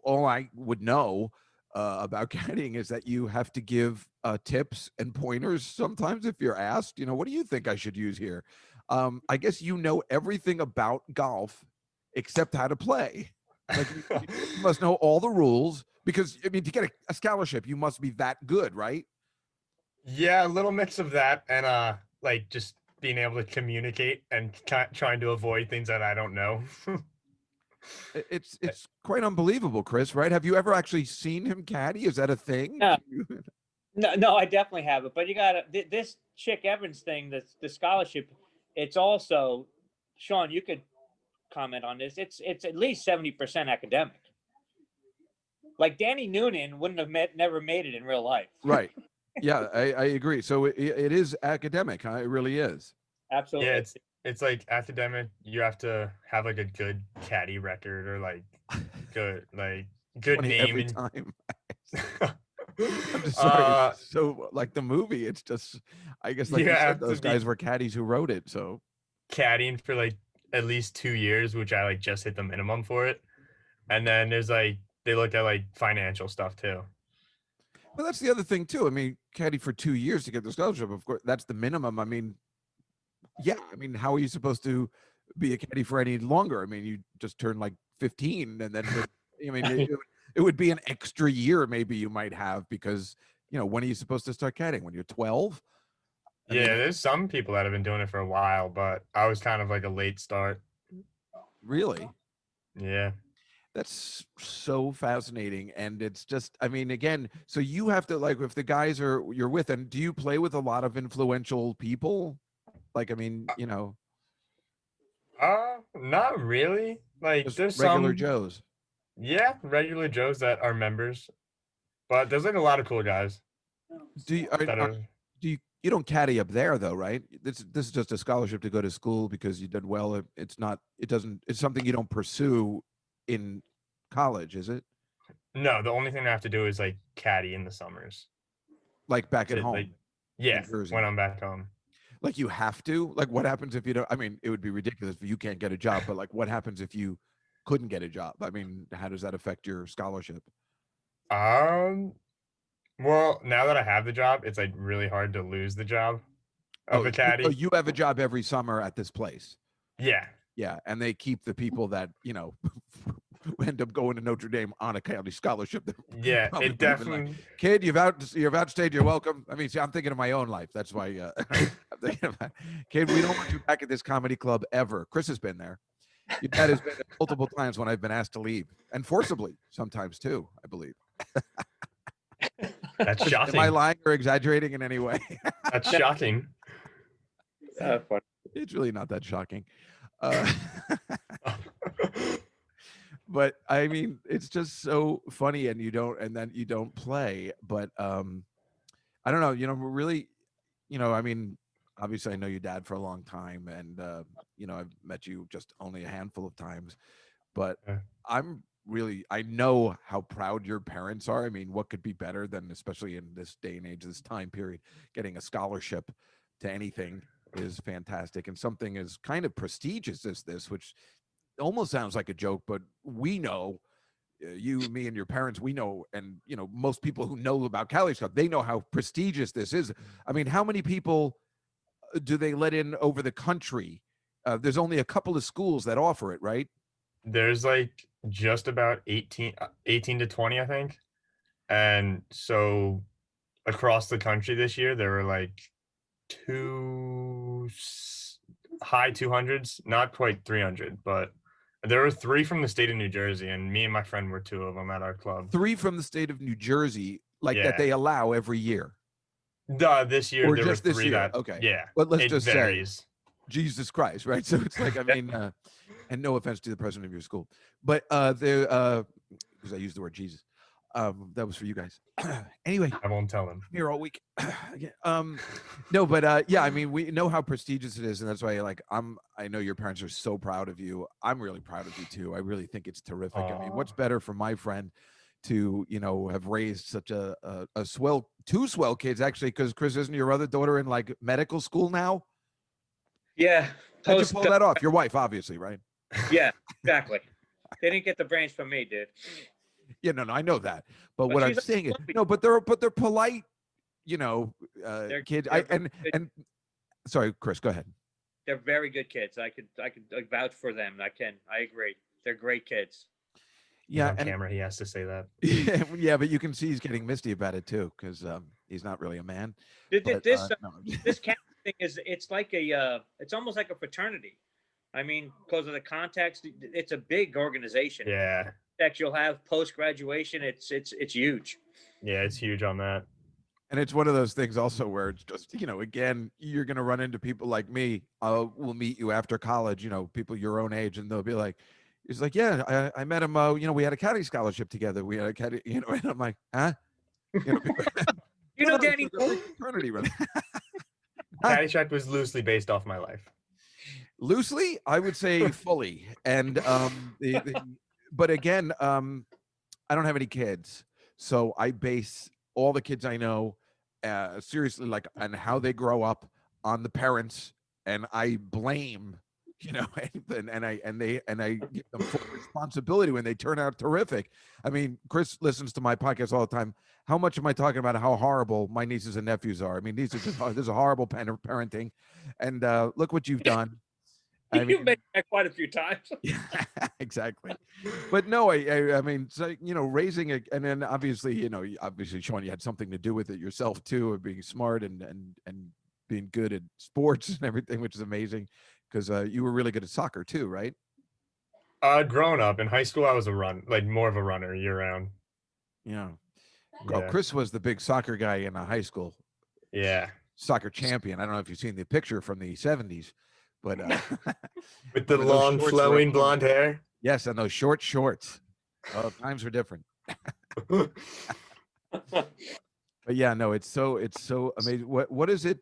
all I would know about caddying is that you have to give tips and pointers sometimes if you're asked, what do you think I should use here? I guess you know everything about golf except how to play. Like you must know all the rules because, I mean, to get a scholarship, you must be that good, right? Yeah, a little mix of that and like just being able to communicate and trying to avoid things that I don't know. It's quite unbelievable, Chris, right? Have you ever actually seen him caddy? Is that a thing? No. No, I definitely haven't. But you got this Chick Evans thing, the scholarship. It's also, Sean, you could comment on this. It's at least 70% academic. Like Danny Noonan wouldn't have never made it in real life. Right. Yeah, I agree. So it is academic, huh? It really is. Absolutely. Yeah, it's like academic. You have to have like a good caddy record or like good Funny name every and time. I'm just sorry. So like the movie, it's just, I guess like you said, those guys were caddies who wrote it. So caddying for like at least 2 years, which I like just hit the minimum for it. And then there's like they look at like financial stuff too. Well, that's the other thing too. I mean, caddy for 2 years to get the scholarship, of course, that's the minimum. I mean, yeah. I mean, how are you supposed to be a caddy for any longer? I mean, you just turn like 15, and then I mean, it would be an extra year maybe you might have because when are you supposed to start caddying? When you're 12? Yeah, there's some people that have been doing it for a while, but I was kind of like a late start. Really? Yeah. That's so fascinating. And it's just, I mean, again, so you have to, like, if the guys you're with, and do you play with a lot of influential people? Like, I mean, Not really. Like just there's regular some Joes. Yeah, regular Joes that are members. But there's like a lot of cool guys. Do you you don't caddy up there though, right? This is just a scholarship to go to school because you did well. It's something you don't pursue in college, is it? No, the only thing I have to do is like caddy in the summers. Like back at home? Like, yeah, Jersey. when I'm back home. Like you have to? Like what happens if you don't? I mean, it would be ridiculous if you can't get a job, but like what happens if you couldn't get a job? I mean, how does that affect your scholarship? Well, now that I have the job, it's like really hard to lose the job of a caddy. So you have a job every summer at this place? Yeah. Yeah, and they keep the people that end up going to Notre Dame on a caddy scholarship. Yeah, it definitely. Like, kid, you've outstayed your welcome. I mean, see, I'm thinking of my own life. That's why I'm thinking about, kid, we don't want you back at this comedy club ever. Chris has been there. Your dad has been there multiple times when I've been asked to leave, and forcibly sometimes too, I believe. That's Am I shocking. lying or exaggerating in any way? That's shocking. Funny. It's really not that shocking. Uh, but I mean, it's just so funny, and then you don't play. But I don't know. Really, I mean, obviously, I know your dad for a long time, and I've met you just only a handful of times. But Yeah. I know how proud your parents are. I mean, what could be better than, especially in this day and age, this time period, getting a scholarship to anything is fantastic, and something as kind of prestigious as this, which almost sounds like a joke, but we know, you, me, and your parents, we know, and most people who know about Cali stuff, they know how prestigious this is. I mean, how many people do they let in over the country? There's only a couple of schools that offer it, right? There's like just about 18 to 20, I think. And so across the country this year, there were like high 200s, not quite 300, but there were 3 from the state of New Jersey, and me and my friend were 2 of them at our club. 3 from the state of New Jersey, like that Yeah. they allow every year, This year or there were just this 3 year? that, Okay, yeah, but let's it just varies. say, Jesus Christ, right? So it's like, I mean, and no offense to the president of your school, but because I used the word Jesus, that was for you guys. Anyway, I won't tell him. I'm here all week. Yeah, no, but yeah, I mean, we know how prestigious it is, and that's why, like, I know your parents are so proud of you. I'm really proud of you too. I really think it's terrific. I mean, what's better for my friend to have raised such a swell, 2 swell kids, actually, because Chris, isn't your other daughter in like medical school now? Yeah. How'd you pull that off? Your wife, obviously, right? Yeah, exactly. They didn't get the brains from me, dude. Yeah, no, I know that. But But what I'm she's a saying is, Columbia. no, but they're polite, kids. they're And sorry, Chris, go ahead. They're very good kids. I could like, vouch for them. I agree. They're great kids. He's Yeah, on and camera. He has to say that. yeah, but you can see he's getting misty about it too, because he's not really a man. But This no. this Caddy thing it's like it's almost like a fraternity. I mean, because of the context, it's a big organization. Yeah. That you'll have post graduation, it's huge. Yeah, it's huge on that. And it's one of those things also where it's just, again, you're going to run into people like me. We'll meet you after college, people your own age, and they'll be like, it's like, yeah, I met him. We had a Caddy scholarship together. We had a Caddy, and I'm like, huh? Danny. Fraternity, really. Caddyshack was loosely based off my life. Loosely, I would say fully. And but again, I don't have any kids, so I base all the kids I know seriously, like, on how they grow up on the parents, and I blame, and I give them full responsibility when they turn out terrific. I mean, Chris listens to my podcast all the time. How much am I talking about how horrible my nieces and nephews are? I mean, these are just there's a horrible parenting, and look what you've done. I mean, You've made that quite a few times. Yeah, exactly. But no, I mean, so, raising it, and then obviously, obviously, Sean, you had something to do with it yourself too, of being smart and being good at sports and everything, which is amazing, because you were really good at soccer too, right? Growing up in high school, I was more of a runner year round. Yeah. Yeah. Chris was the big soccer guy in high school. Yeah. Soccer champion. I don't know if you've seen the picture from the 70s, but with the long flowing blonde hair. Yes, and those short shorts. Oh, times were different. But yeah, no, it's so amazing. What is it?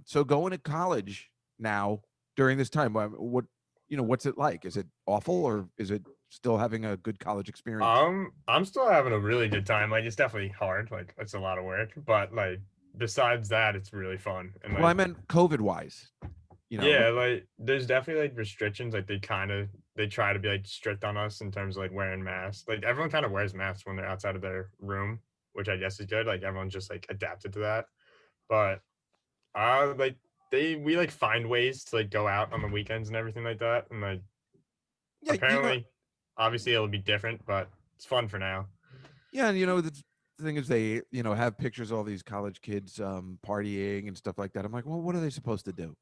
So going to college now during this time, what's it like? Is it awful, or is it still having a good college experience? I'm still having a really good time. Like, it's definitely hard. Like, it's a lot of work, but like besides that, it's really fun. And well, I meant COVID wise. Yeah, like there's definitely like restrictions. Like they try to be like strict on us in terms of like wearing masks. Like everyone kind of wears masks when they're outside of their room, which I guess is good. Like everyone's just like adapted to that. But we like find ways to like go out on the weekends and everything like that. And like apparently, obviously it'll be different, but it's fun for now. Yeah, and the thing is, they have pictures of all these college kids partying and stuff like that. I'm like, well, what are they supposed to do?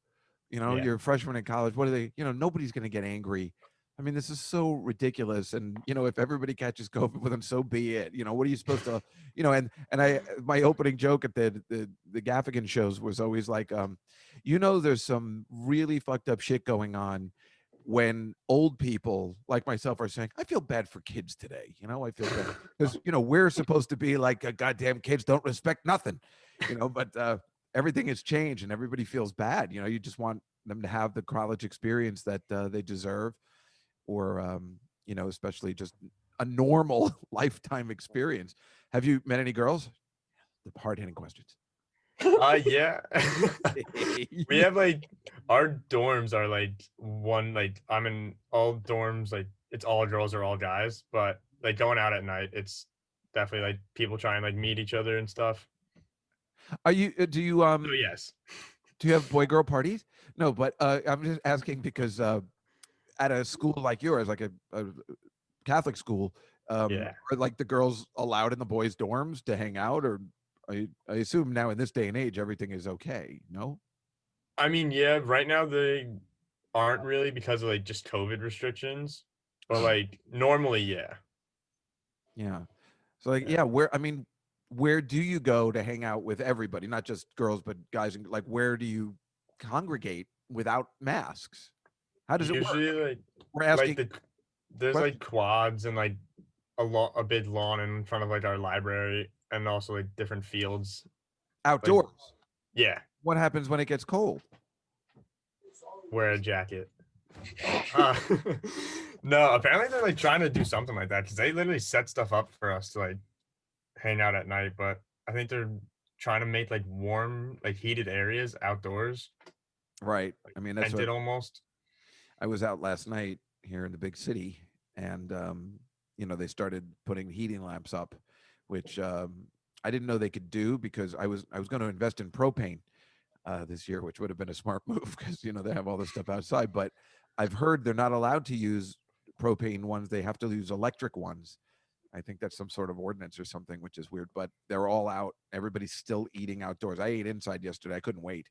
You're a freshman in college. What are they? Nobody's going to get angry. I mean, this is so ridiculous. And, if everybody catches COVID, well, then so be it. What are you supposed to, my opening joke at the Gaffigan shows was always like, there's some really fucked up shit going on when old people like myself are saying, I feel bad for kids today. I feel bad because, we're supposed to be like, goddamn kids don't respect nothing, but everything has changed and everybody feels bad. You just want them to have the college experience that they deserve, or especially just a normal lifetime experience. Have you met any girls? The hard-hitting questions. Yeah. We have like our dorms are like I'm in all dorms, like it's all girls or all guys, but like going out at night, it's definitely like people try and like meet each other and stuff. Are you do you So yes. do you have boy girl parties? No, but I'm just asking because at a school like yours, like a Catholic school, Yeah. are like the girls allowed in the boys' dorms to hang out, or I assume now in this day and age everything is okay? No. I mean, yeah, right now they aren't really because of like just COVID restrictions, but like normally, yeah. Yeah. So like, Yeah. where do you go to hang out with everybody, not just girls but guys, and like where do you congregate without masks? How does it work? Usually We're like asking there's like questions. quads and like a big lawn in front of like our library and also like different fields. Like Outdoors. yeah, What happens when it gets cold? wear a jacket. Uh, no, apparently they're like trying to do something like that because they literally set stuff up for us to like hang out at night, but I think they're trying to make like warm, like heated areas outdoors, Right. like I mean, that's tented what almost. I was out last night here in the big city, and they started putting heating lamps up, which I didn't know they could do because I was going to invest in propane this year, which would have been a smart move because they have all this stuff outside. But I've heard they're not allowed to use propane ones; they have to use electric ones. I think that's some sort of ordinance or something, which is weird. But they're all out. Everybody's still eating outdoors. I ate inside yesterday. I couldn't wait.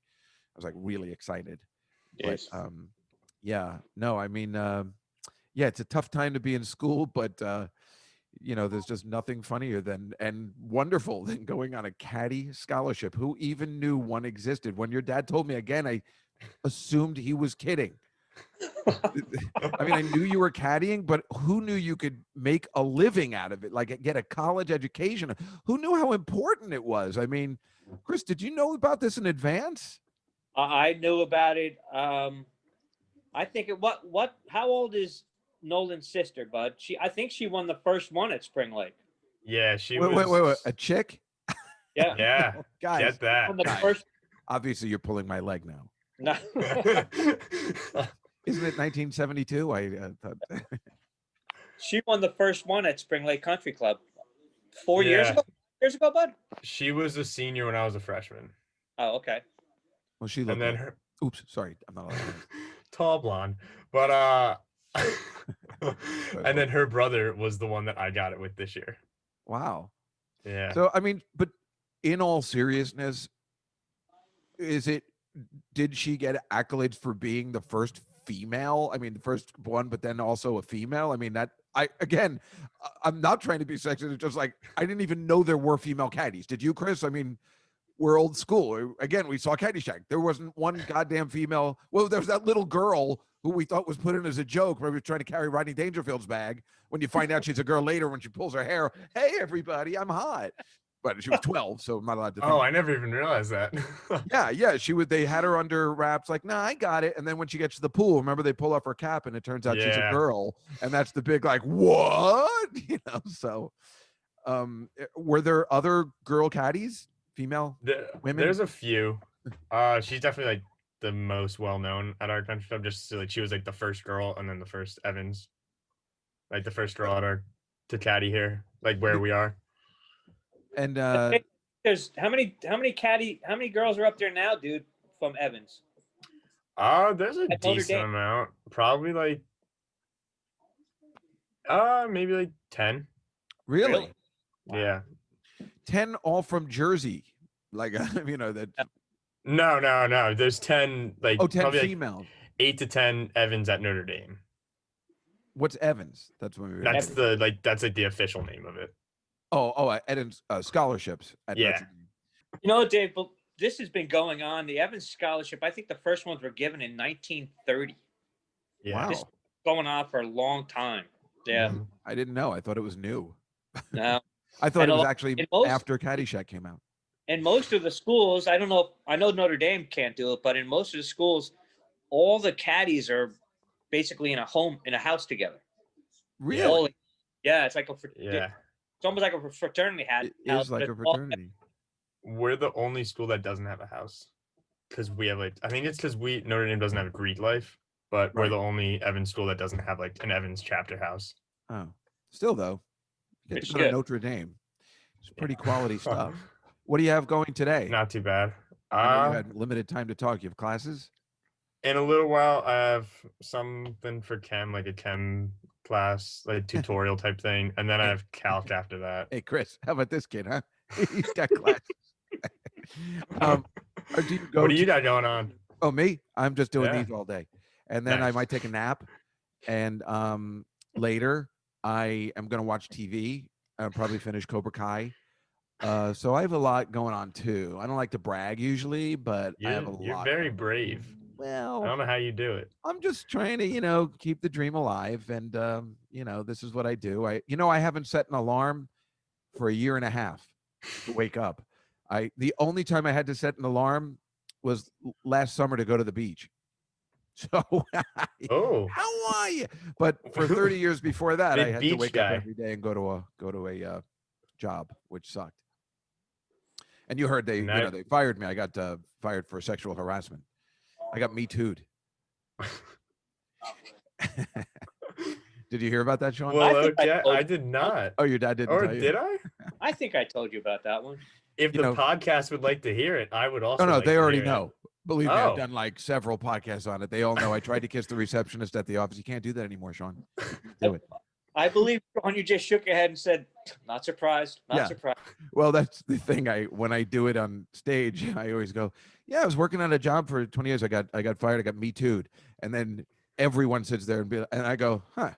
I was like really excited. But Yes. yeah, no, I mean, yeah, it's a tough time to be in school, but there's just nothing funnier than and wonderful than going on a Caddy scholarship. Who even knew one existed? When your dad told me again, I assumed he was kidding. I mean, I knew you were caddying, but who knew you could make a living out of it, like get a college education? Who knew how important it was? I mean, Chris, did you know about this in advance? I knew about it. I think how old is Nolan's sister, bud? I think she won the first one at Spring Lake. Yeah, she Wait, a chick? Yeah. Yeah, Guys, get that. Won the Guys. first. Obviously, you're pulling my leg now. No. Isn't it 1972? I thought. She won the first one at Spring Lake Country Club 4 years Yeah. ago. Years ago, bud. She was a senior when I was a freshman. Oh, okay. Well, she looked. And then Like, her oops, sorry, I'm not allowed to. tall blonde. But and then her brother was the one that I got it with this year. Wow. Yeah. So I mean, but in all seriousness, did she get accolades for being the first female? I mean, the first one, but then also a female. I mean, I'm not trying to be sexist. It's just like I didn't even know there were female caddies. Did you, Chris? I mean, we're old school. Again, we saw Caddyshack. There wasn't one goddamn female. Well, there was that little girl who we thought was put in as a joke where we were trying to carry Rodney Dangerfield's bag. When you find out she's a girl later, when she pulls her hair, hey, everybody, I'm hot. But she was 12, so I'm not allowed to think. Oh, I never even realized that. Yeah. They had her under wraps, like, nah, I got it. And then when she gets to the pool, remember they pull off her cap and it turns out she's a Yeah. girl. And that's the big, like, what? So were there other girl caddies, female women? There's a few. She's definitely like the most well known at our country club. Just like she was like the first girl and then the first Evans, like the first girl at our to caddy here, like where we are. And There's how many girls are up there now, dude, from Evans? There's a At Notre decent Dame. amount. Probably like maybe like 10. really? Wow. Yeah. 10 all from Jersey. Like, that. No. There's 10 like 10 probably female. like 8 to 10 Evans at Notre Dame. What's Evans? That's when we were. That's that's like the official name of it. Evans scholarships at Yeah. Notre Dame. You know, Dave, but this has been going on. The Evans Scholarship, I think the first ones were given in 1930. Yeah. Wow. This is going on for a long time. Yeah. Mhm. I didn't know. I thought it was new. No. I thought And it a was lot- actually in most- after Caddyshack came out. And most of the schools, I don't know, I know Notre Dame can't do it, but in most of the schools, all the caddies are basically in a house together. Really? All- yeah, it's like Yeah. it's almost like a fraternity It house. is like but a it's all- fraternity. We're the only school that doesn't have a house because we have like I think it's because Notre Dame doesn't have a Greek life, but we're Right. the only Evans school that doesn't have like an Evans chapter house. Oh, still though, you get It's to go to good. Notre Dame. It's pretty quality stuff. What do you have going today? Not too bad. I know you had limited time to talk. You have classes? In a little while, I have something for chem, like a chem class, like tutorial type thing, and then I have calc after that. Hey, Chris, how about this kid, huh? He's got classes. Or do you go What do you to- got going on? Oh, me? I'm just doing Yeah. these all day. And then I Nice. might take a nap. And later, I am going to watch TV. I'll probably finish Cobra Kai. So I have a lot going on, too. I don't like to brag usually, but I have a You're lot. very brave. I Well, don't know how you do it. I'm just trying to, keep the dream alive. And, this is what I do. I haven't set an alarm for a year and a half to wake up. The only time I had to set an alarm was last summer to go to the beach. So, Oh, how are you? But for 30 years before that, I Big had to beach wake guy. up every day and go to a job, which sucked. And you heard they Now- they fired me. I got fired for sexual harassment. I got Me Too'd. Did you hear about that, Sean? well, think I okay. told I you. did not. Oh, your dad didn't Or tell you? did I? I think I told you about that one. If You the know- podcast would like to hear it, I would also. Oh no, like they to already hear it. know. Believe me, I've Oh. done like several podcasts on it. They all know. I tried to kiss the receptionist at the office. You can't do that anymore, Sean. You can't do it. I believe when you just shook your head and said, "Not surprised, not Yeah. surprised." Well, that's the thing. When I do it on stage, I always go, "Yeah, I was working on a job for 20 years. I got fired. I got Me Too'd." And then everyone sits there and I go, "Huh."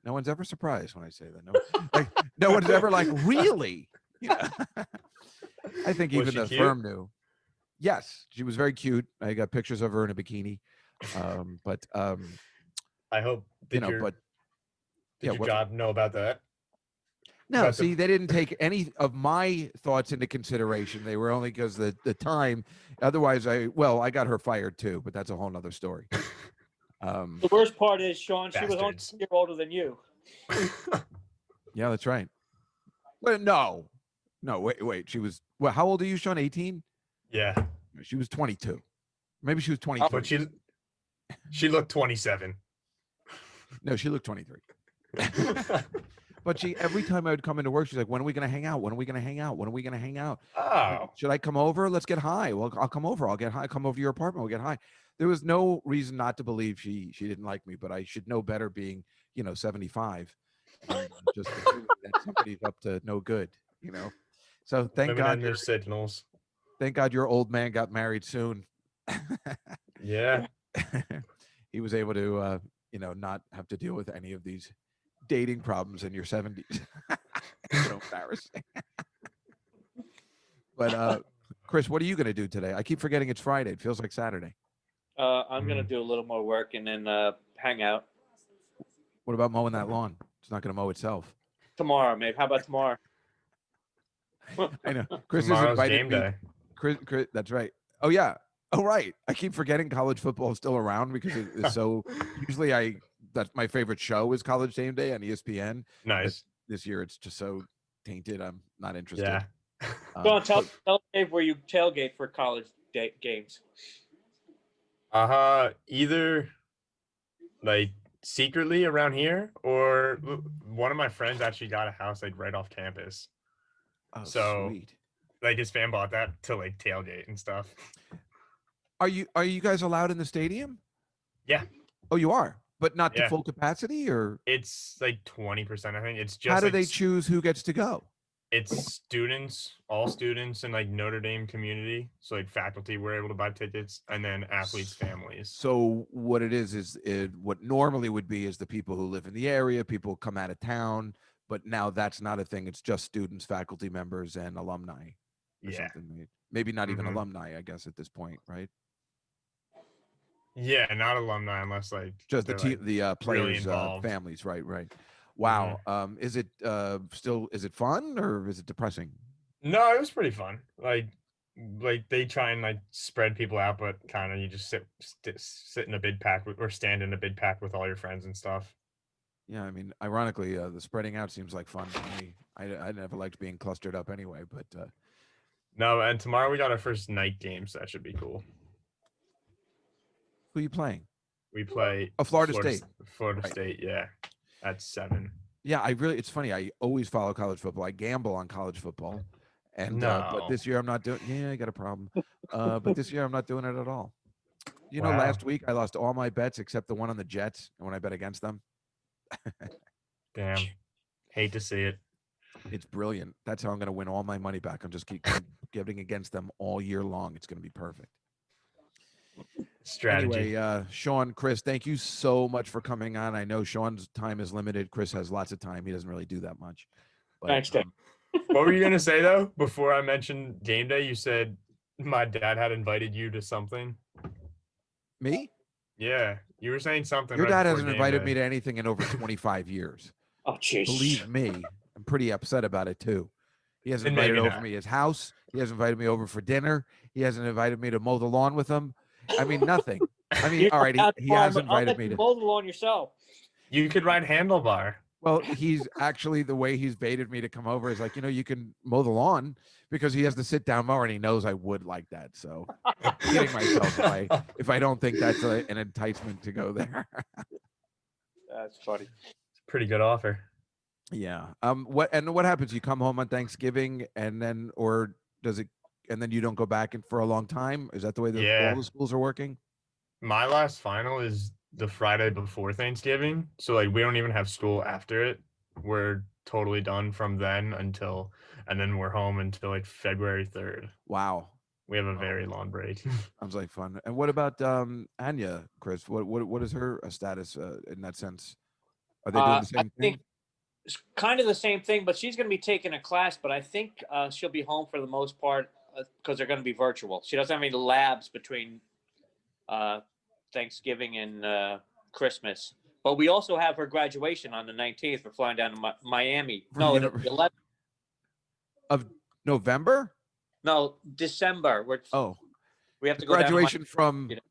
No one's ever surprised when I say that. No one's ever like, "Really?" I think Was even she the cute? firm knew. Yes, she was very cute. I got pictures of her in a bikini. But I hope. Did know, your, but did yeah, your what- job know about that? no, About the- see, they didn't take any of my thoughts into consideration. They were only because the time. Otherwise, I got her fired too, but that's a whole nother story. The worst part is, Sean, she was only Bastards. a year older than you. Yeah, that's right. But no, wait. She was how old are you, Sean? 18? Yeah, She was 22. Maybe she was 23. but she looked 27. No, she looked 23. But every time I would come into work, she's like, "When are we going to hang out? When are we going to hang out? When are we going to hang out? Oh, Should I come over? Let's get high." Well, I'll come over. I'll get high. Come over to your apartment. We'll get high. There was no reason not to believe she didn't like me, but I should know better being, 75. Just assuming that somebody's up to no good, So thank women God and their signals. thank God your old man got married soon. Yeah, He was able to not have to deal with any of these dating problems in your 70s. So embarrassing. But Chris, what are you going to do today? I keep forgetting it's Friday. It feels like Saturday. I'm gonna do a little more work and then hang out What about mowing that lawn? It's not going to mow itself. tomorrow. Maybe. How about tomorrow? I know. Chris has tomorrow's invited game me. day. Chris, that's right. Oh yeah. Oh right. I keep forgetting college football is still around because it's so. Usually, that's my favorite show is College Game Day on ESPN. Nice. This year, it's just so tainted. I'm not interested. Yeah. Sean, tell But- Dave where you tailgate for college games. Either like secretly around here, or one of my friends actually got a house like right off campus. oh, so- sweet. Like his fan bought that to like tailgate and stuff. Are you guys allowed in the stadium? Yeah. Oh, you are, but not to Yeah. full capacity, or It's like 20%. I think it's just. how do like, they choose who gets to go? It's students, all students in like Notre Dame community. So like faculty were able to buy tickets, and then athletes' families. So what it is what normally would be is the people who live in the area, people come out of town, but now that's not a thing. It's just students, faculty members, and alumni or Yeah. something. Maybe not even Mhm. alumni, I guess, at this point, right? Yeah, not alumni unless like Just they're like the really players' involved. families, right? Wow. Is it is it fun or is it depressing? No, it was pretty fun. Like they try and like spread people out, but kind of you just sit in a big pack or stand in a big pack with all your friends and stuff. Yeah, I mean, ironically, the spreading out seems like fun to me. I never liked being clustered up anyway, but No, and tomorrow we got our first night game, so that should be cool. who are you playing? We play Florida State. Florida Right. State, yeah. At 7. Yeah, it's funny. I always follow college football. I gamble on college football. And but No. this year I'm not doing. Yeah, I got a problem. But this year I'm not doing it at all. You know, Wow. last week I lost all my bets except the one on the Jets, and when I bet against them, Damn. Hate to see it. it's brilliant. That's how I'm going to win all my money back. I'm just keep giving against them all year long. It's going to be perfect. Strategy. Anyway, Sean, Chris, thank you so much for coming on. I know Sean's time is limited. Chris has lots of time. He doesn't really do that much. But, Thanks, Dave. What were you gonna say though? Before I mentioned game day, you said my dad had invited you to something. Me? Yeah, you were saying something. Your right dad before hasn't game invited day. me to anything in over 25 years. Oh, jeez. Believe me, I'm pretty upset about it too. He hasn't And invited maybe over not. me his house. He hasn't invited me over for dinner. He hasn't invited me to mow the lawn with him. I mean, nothing. I mean, You're all right, down he tomorrow, has but I'll invited let me you to. mow the lawn yourself. You could ride handlebar. Well, he's actually, the way he's baited me to come over is like, you can mow the lawn, because he has the sit down mower and he knows I would like that. So I'm kidding myself if I don't think that's an enticement to go there. That's funny. Pretty good offer. Yeah. What happens? You come home on Thanksgiving and then, or does it, and then you don't go back in for a long time? Is that the way that Yeah. all the schools are working? My last final is the Friday before Thanksgiving, so like we don't even have school after it. We're totally done from then until, and then we're home until like February 3rd. Wow. We have a very long break. Sounds like fun. And what about Anya, Chris? What is her status in that sense? Are they doing the I same think thing? it's kind of the same thing, but she's going to be taking a class. But I think she'll be home for the most part because they're going to be virtual. She doesn't have any labs between Thanksgiving and Christmas. But we also have her graduation on the 19th. We're flying down to Miami. For No, the the 11th. Of November? No, December. We have to go Graduation down to from you know.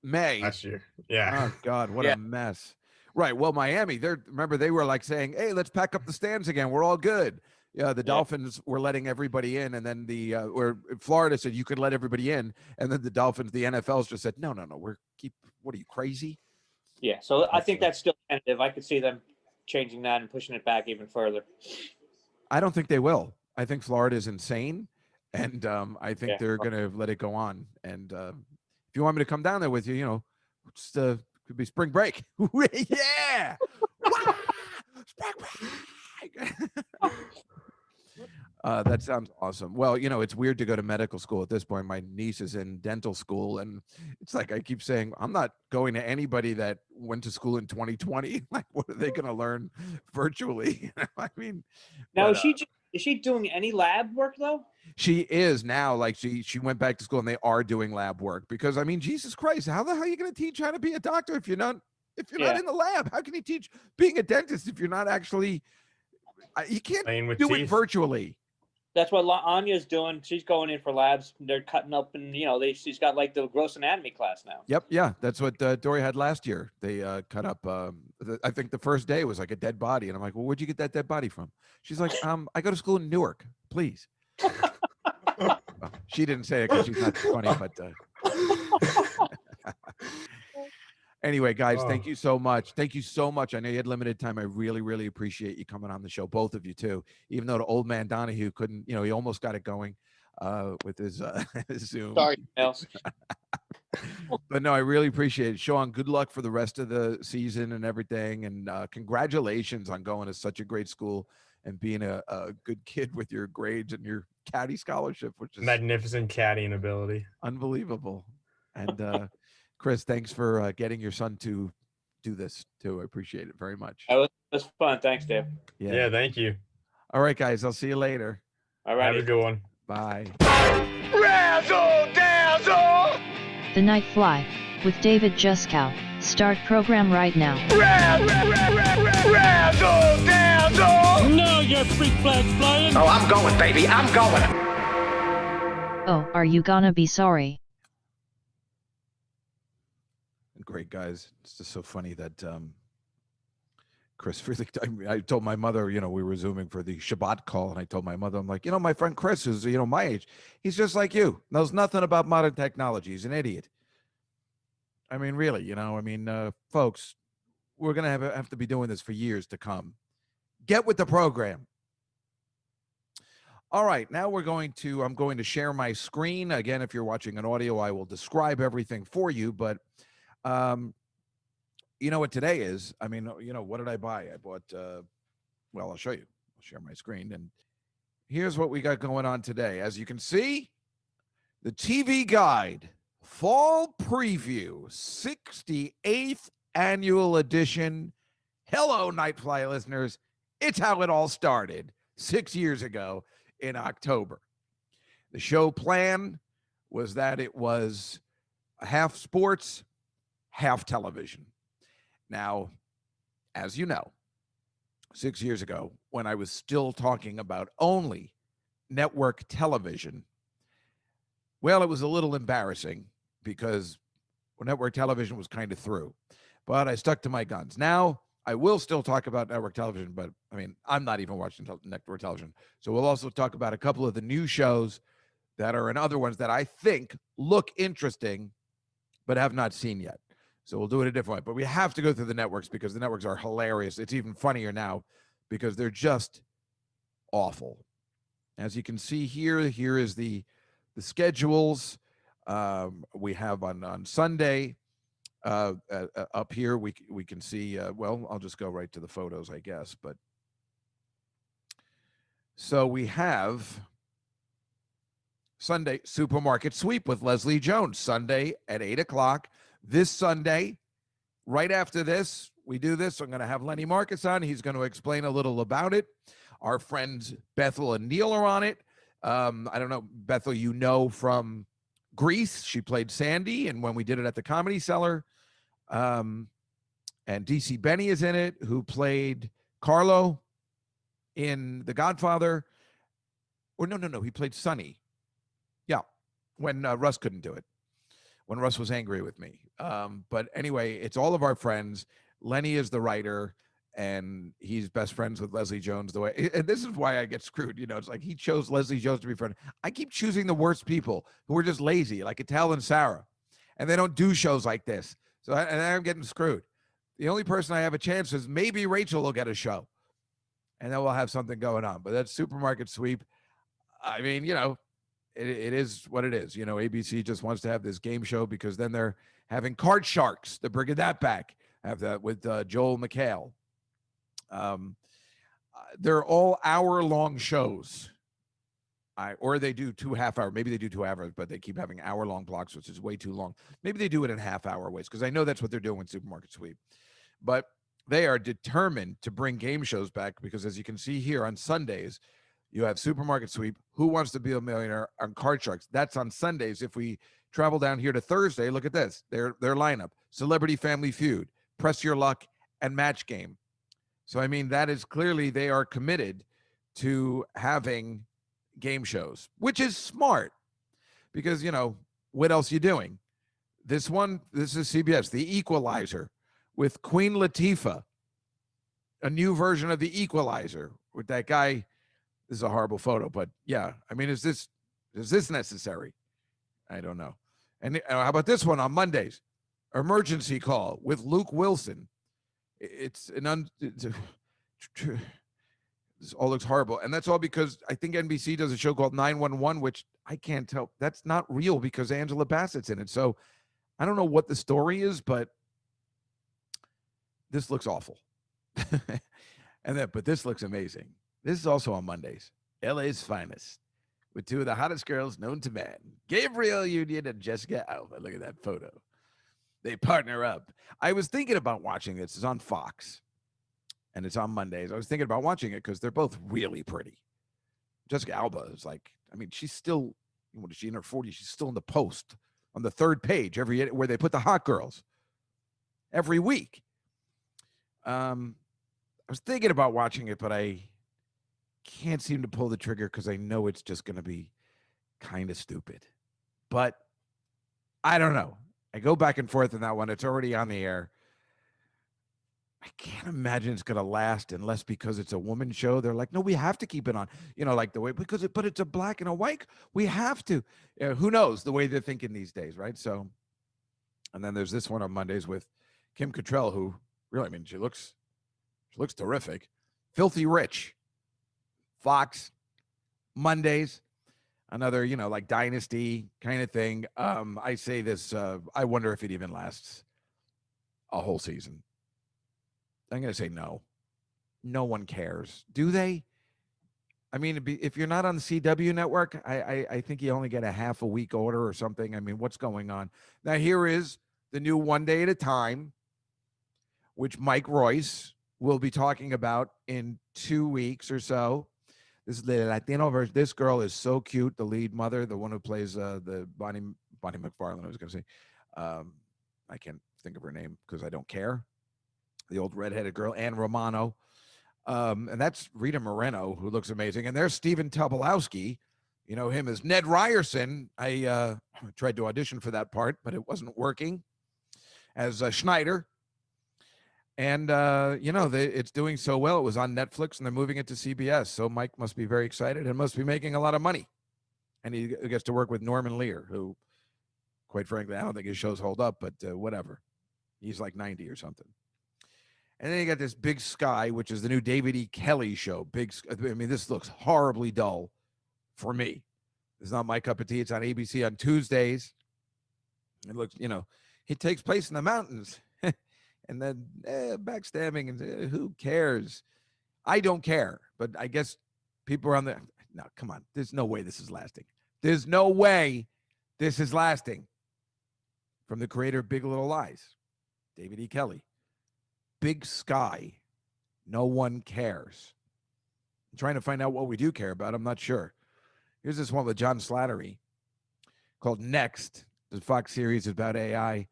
May. Last year. Yeah. Oh God, what Yeah. a mess. Right. Well, Miami, remember they were like saying, "Hey, let's pack up the stands again. We're all good." Yeah, the Dolphins were letting everybody in, and then or Florida said you could let everybody in, and then the Dolphins, the NFL's just said, "No, what are you, crazy?" Yeah, so I think that's still tentative. I could see them changing that and pushing it back even further. I don't think they will. I think Florida is insane, and I think Yeah. they're going to let it go on. And if you want me to come down there with you, just could be spring break. Yeah, Wah! Spring break. That sounds awesome. Well, it's weird to go to medical school at this point. My niece is in dental school, and it's like I keep saying, I'm not going to anybody that went to school in 2020. Like, what are they going to learn virtually? I mean, Now, but, is she doing any lab work though? she is now. Like, she went back to school, and they are doing lab work because, I mean, Jesus Christ, how the hell are you going to teach how to be a doctor if you're not not in the lab? How can you teach being a dentist if you're not actually? You can't Playing with do teeth. it virtually. That's what Anya's doing. She's going in for labs. They're cutting up, and she's got like the gross anatomy class now. Yep, yeah, that's what Dory had last year. They cut up. I think the first day was like a dead body, and I'm like, "Well, where'd you get that dead body from?" She's like, I go to school in Newark, please." Well, she didn't say it because she's not funny, but. Anyway, guys, thank you so much. Thank you so much. I know you had limited time. I really, really appreciate you coming on the show, both of you too. Even though the old man Donohue couldn't, he almost got it going with his Zoom. Sorry, Nels. But no, I really appreciate it. Sean, good luck for the rest of the season and everything. And congratulations on going to such a great school. and being a good kid with your grades and your caddy scholarship, which is Magnificent caddying ability. unbelievable. And Chris, thanks for getting your son to do this too. I appreciate it very much. That was fun. Thanks, Dave. Yeah, thank you. All right, guys. I'll see you later. All Have right. a good one. Bye. Razzle dazzle! The Night Fly, with David Juskow. Start program right now. Razzle dazzle! Now your freak flag's flying. Oh, I'm going, baby, I'm going. Oh, are you gonna be sorry? Great, guys. It's just so funny that Chris really, I told my mother, we were Zooming for the Shabbat call, and I told my mother, I'm like, my friend Chris is, my age. He's just like you. Knows nothing about modern technology. He's an idiot. I mean, really, folks, we're going to have to be doing this for years to come. Get with the program. All right, now I'm going to share my screen. Again, if you're watching an audio, I will describe everything for you, but you know what today is? I mean, what did I buy? I bought, I'll show you. I'll share my screen. And here's what we got going on today. As you can see, the TV Guide Fall Preview, 68th Annual Edition. Hello, Nightfly listeners. It's how it all started 6 years ago in October. The show plan was that it was half sports, half television. Now, as you know, 6 years ago, when I was still talking about only network television, well, it was a little embarrassing because network television was kind of through. But I stuck to my guns. Now, I will still talk about network television, but I mean, I'm not even watching network television. So we'll also talk about a couple of the new shows that are in other ones that I think look interesting, but have not seen yet. So we'll do it a different way. But we have to go through the networks because the networks are hilarious. It's even funnier now because they're just awful. As you can see here is the schedules. We have on Sunday up here. We can see. I'll just go right to the photos, I guess. But so we have Sunday Supermarket Sweep with Leslie Jones, Sunday at 8:00. This Sunday, right after this, we do this. I'm going to have Lenny Marcus on. He's going to explain a little about it. Our friends Bethel and Neil are on it. I don't know, Bethel, from Grease. She played Sandy, and when we did it at the Comedy Cellar. And DC Benny is in it, who played Carlo in The Godfather. Or no, he played Sonny. Yeah, when Russ couldn't do it. When Russ was angry with me. But anyway, it's all of our friends. Lenny is the writer, and he's best friends with Leslie Jones. And this is why I get screwed. It's like he chose Leslie Jones to be friend. I keep choosing the worst people who are just lazy, like Attell and Sarah, and they don't do shows like this. So I'm getting screwed. The only person I have a chance is maybe Rachel will get a show, and then we'll have something going on. But that's Supermarket Sweep. I mean, it is what it is. ABC just wants to have this game show because then they're having Card Sharks. They're bringing that back. Have that with Joel McHale. They're all hour-long shows. Or they do 2 half-hour. Maybe they do 2 hours, but they keep having hour-long blocks, which is way too long. Maybe they do it in half-hour ways because I know that's what they're doing with Supermarket Sweep. But they are determined to bring game shows back because, as you can see here on Sundays, you have Supermarket Sweep, Who Wants to Be a Millionaire, on Card Sharks. That's on Sundays. If we travel down here to Thursday, look at this. Their lineup: Celebrity Family Feud, Press Your Luck, and Match Game. So, I mean, that is clearly they are committed to having game shows, which is smart because, what else are you doing? This is CBS, The Equalizer with Queen Latifah, a new version of The Equalizer with that guy. This is a horrible photo, but yeah, I mean, is this necessary? I don't know. And how about this one on Mondays? Emergency Call with Luke Wilson. This all looks horrible. And that's all because I think NBC does a show called 911, which I can't tell. That's not real because Angela Bassett's in it. So I don't know what the story is, but this looks awful. But this looks amazing. This is also on Mondays. LA's finest, with two of the hottest girls known to man, Gabrielle Union and Jessica Alba. Look at that photo. They partner up. I was thinking about watching this. It's on Fox, and it's on Mondays. I was thinking about watching it because they're both really pretty. Jessica Alba is like, I mean, she's still, what is she, in her 40s? She's still in the Post on the third page where they put the hot girls every week. I was thinking about watching it, but I can't seem to pull the trigger because I know it's just going to be kind of stupid. But I don't know. I go back and forth on that one. It's already on the air. I can't imagine it's going to last unless because it's a woman show. They're like, no, we have to keep it on. You know, like the way, but it's a black and a white. We have to. Who knows the way they're thinking these days, right? So, and then there's this one on Mondays with Kim Cattrall, who really, I mean, she looks terrific. Filthy Rich. Fox. Mondays. Another, you know, like Dynasty kind of thing. I say this, I wonder if it even lasts a whole season. I'm going to say no. No one cares. Do they? I mean, if you're not on the CW network, I think you only get a half a week order or something. I mean, what's going on? Now, here is the new One Day at a Time, which Mike Royce will be talking about in 2 weeks or so. This is the Latino version. This girl is so cute. The lead mother, the one who plays the Bonnie McFarlane, I was going to say. I can't think of her name because I don't care. The old redheaded girl, Ann Romano. And that's Rita Moreno, who looks amazing. And there's Stephen Tobolowsky. You know him as Ned Ryerson. I tried to audition for that part, but it wasn't working as Schneider. And, you know, it's doing so well. It was on Netflix, and they're moving it to CBS. So Mike must be very excited and must be making a lot of money. And he gets to work with Norman Lear, who, quite frankly, I don't think his shows hold up, but whatever. He's like 90 or something. And then you got this Big Sky, which is the new David E. Kelly show. I mean, this looks horribly dull for me. It's not my cup of tea. It's on ABC on Tuesdays. It looks, you know, it takes place in the mountains. And then backstabbing, and who cares? I don't care. But I guess people are on the, no, come on. There's no way this is lasting. There's no way this is lasting. From the creator of Big Little Lies, David E. Kelly. Big Sky. No one cares. I'm trying to find out what we do care about. I'm not sure. Here's this one with John Slattery called Next. The Fox series about AI.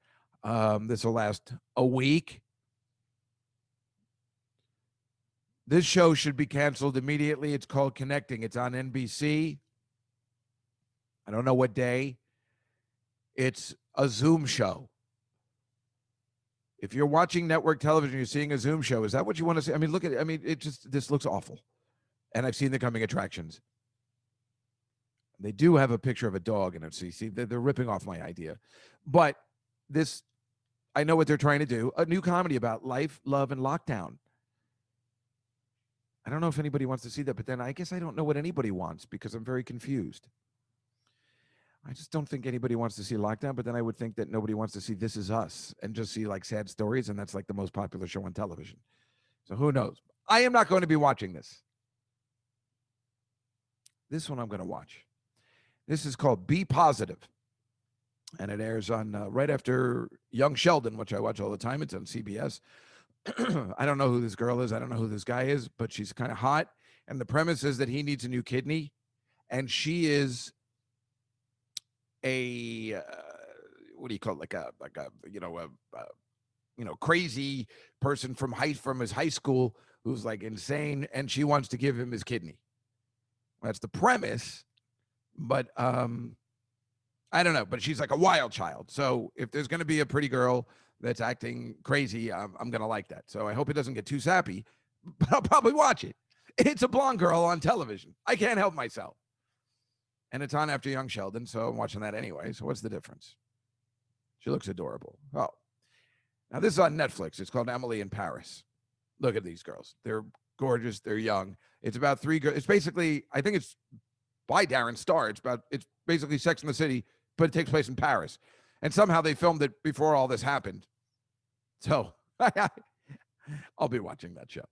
This will last a week. This show should be canceled immediately. It's called Connecting. It's on NBC. I don't know what day. It's a Zoom show. If you're watching network television, you're seeing a Zoom show. Is that what you want to see? I mean, look at it. I mean, this looks awful. And I've seen the coming attractions. They do have a picture of a dog in it. So you see, they're ripping off my idea. But this, I know what they're trying to do. A new comedy about life, love, and lockdown. I don't know if anybody wants to see that, but then I guess I don't know what anybody wants because I'm very confused. I just don't think anybody wants to see Lockdown, but then I would think that nobody wants to see This Is Us and just see like sad stories, and that's like the most popular show on television. So who knows? I am not going to be watching this. This one I'm going to watch. This is called Be Positive, and it airs on right after Young Sheldon, which I watch all the time. It's on CBS. I don't know who this girl is. I don't know who this guy is, but she's kind of hot. And the premise is that he needs a new kidney, and she is a what do you call it? Like a crazy person from his high school who's like insane, and she wants to give him his kidney. That's the premise, but I don't know. But she's like a wild child. So if there's going to be a pretty girl that's acting crazy, I'm going to like that. So I hope it doesn't get too sappy, but I'll probably watch it. It's a blonde girl on television. I can't help myself. And it's on after Young Sheldon, so I'm watching that anyway. So what's the difference? She looks adorable. Oh. Now this is on Netflix. It's called Emily in Paris. Look at these girls. They're gorgeous. They're young. It's about three girls. It's basically, I think it's by Darren Star. It's basically Sex in the City, but it takes place in Paris. And somehow they filmed it before all this happened. So I'll be watching that show.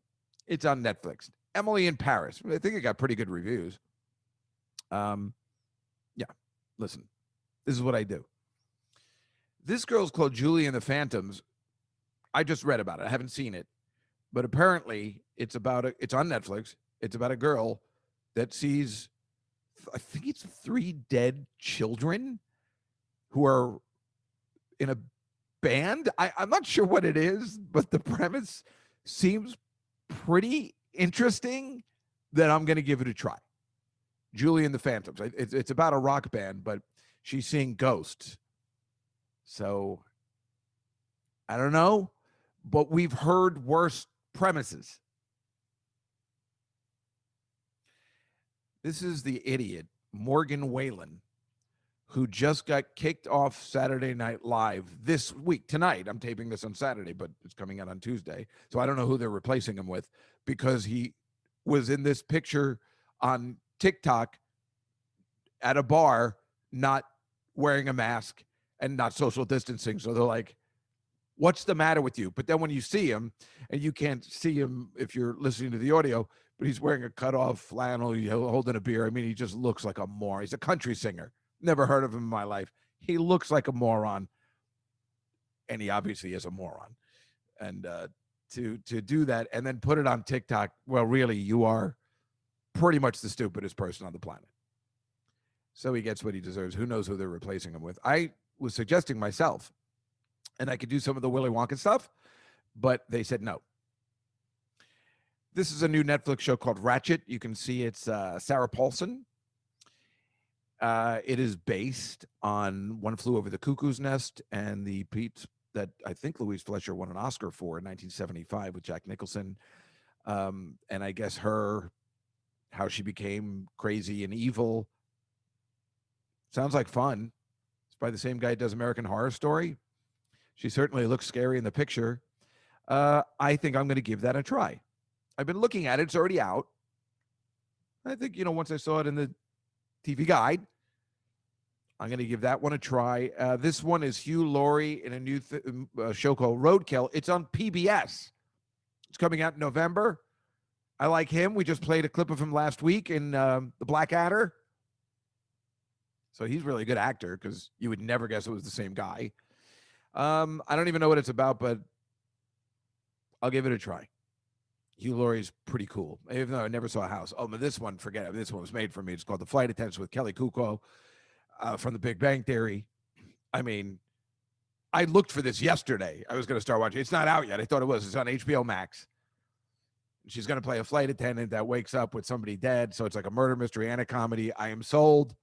It's on Netflix. Emily in Paris. I think it got pretty good reviews. Yeah, listen, this is what I do. This girl's called Julie and the Phantoms. I just read about it. I haven't seen it, but apparently it's on Netflix. It's about a girl that sees, I think it's 3 dead children who are in a band. I'm not sure what it is, but the premise seems pretty interesting that I'm going to give it a try. Julie and the Phantoms. It's about a rock band, but she's seeing ghosts. So I don't know, but we've heard worse premises. This is the idiot, Morgan Whalen, who just got kicked off Saturday Night Live this week. Tonight, I'm taping this on Saturday, but it's coming out on Tuesday. So I don't know who they're replacing him with, because he was in this picture on TikTok at a bar, not wearing a mask and not social distancing. So they're like, what's the matter with you? But then when you see him, and you can't see him if you're listening to the audio, but he's wearing a cut-off flannel, holding a beer. I mean, he just looks like a moron. He's a country singer. Never heard of him in my life. He looks like a moron, and he obviously is a moron. And to do that and then put it on TikTok, well, really, you are pretty much the stupidest person on the planet. So he gets what he deserves. Who knows who they're replacing him with? I was suggesting myself, and I could do some of the Willy Wonka stuff, but they said no. This is a new Netflix show called Ratchet. You can see it's Sarah Paulson. It is based on One Flew Over the Cuckoo's Nest and the piece that I think Louise Fletcher won an Oscar for in 1975 with Jack Nicholson. And I guess how she became crazy and evil. Sounds like fun. It's by the same guy who does American Horror Story. She certainly looks scary in the picture. I think I'm going to give that a try. I've been looking at it. It's already out. I think, once I saw it in the TV guide, I'm going to give that one a try. This one is Hugh Laurie in a new show called Roadkill. It's on PBS. It's coming out in November. I like him. We just played a clip of him last week in The Blackadder. So he's really a good actor, because you would never guess it was the same guy. I don't even know what it's about, but I'll give it a try. Hugh Laurie's pretty cool, even though I never saw a house. Oh, but this one, forget it. This one was made for me. It's called The Flight Attendants with Kelly Kuko from The Big Bang Theory. I mean, I looked for this yesterday. I was going to start watching. It's not out yet. I thought it was. It's on HBO Max. She's going to play a flight attendant that wakes up with somebody dead. So it's like a murder mystery and a comedy. I am sold.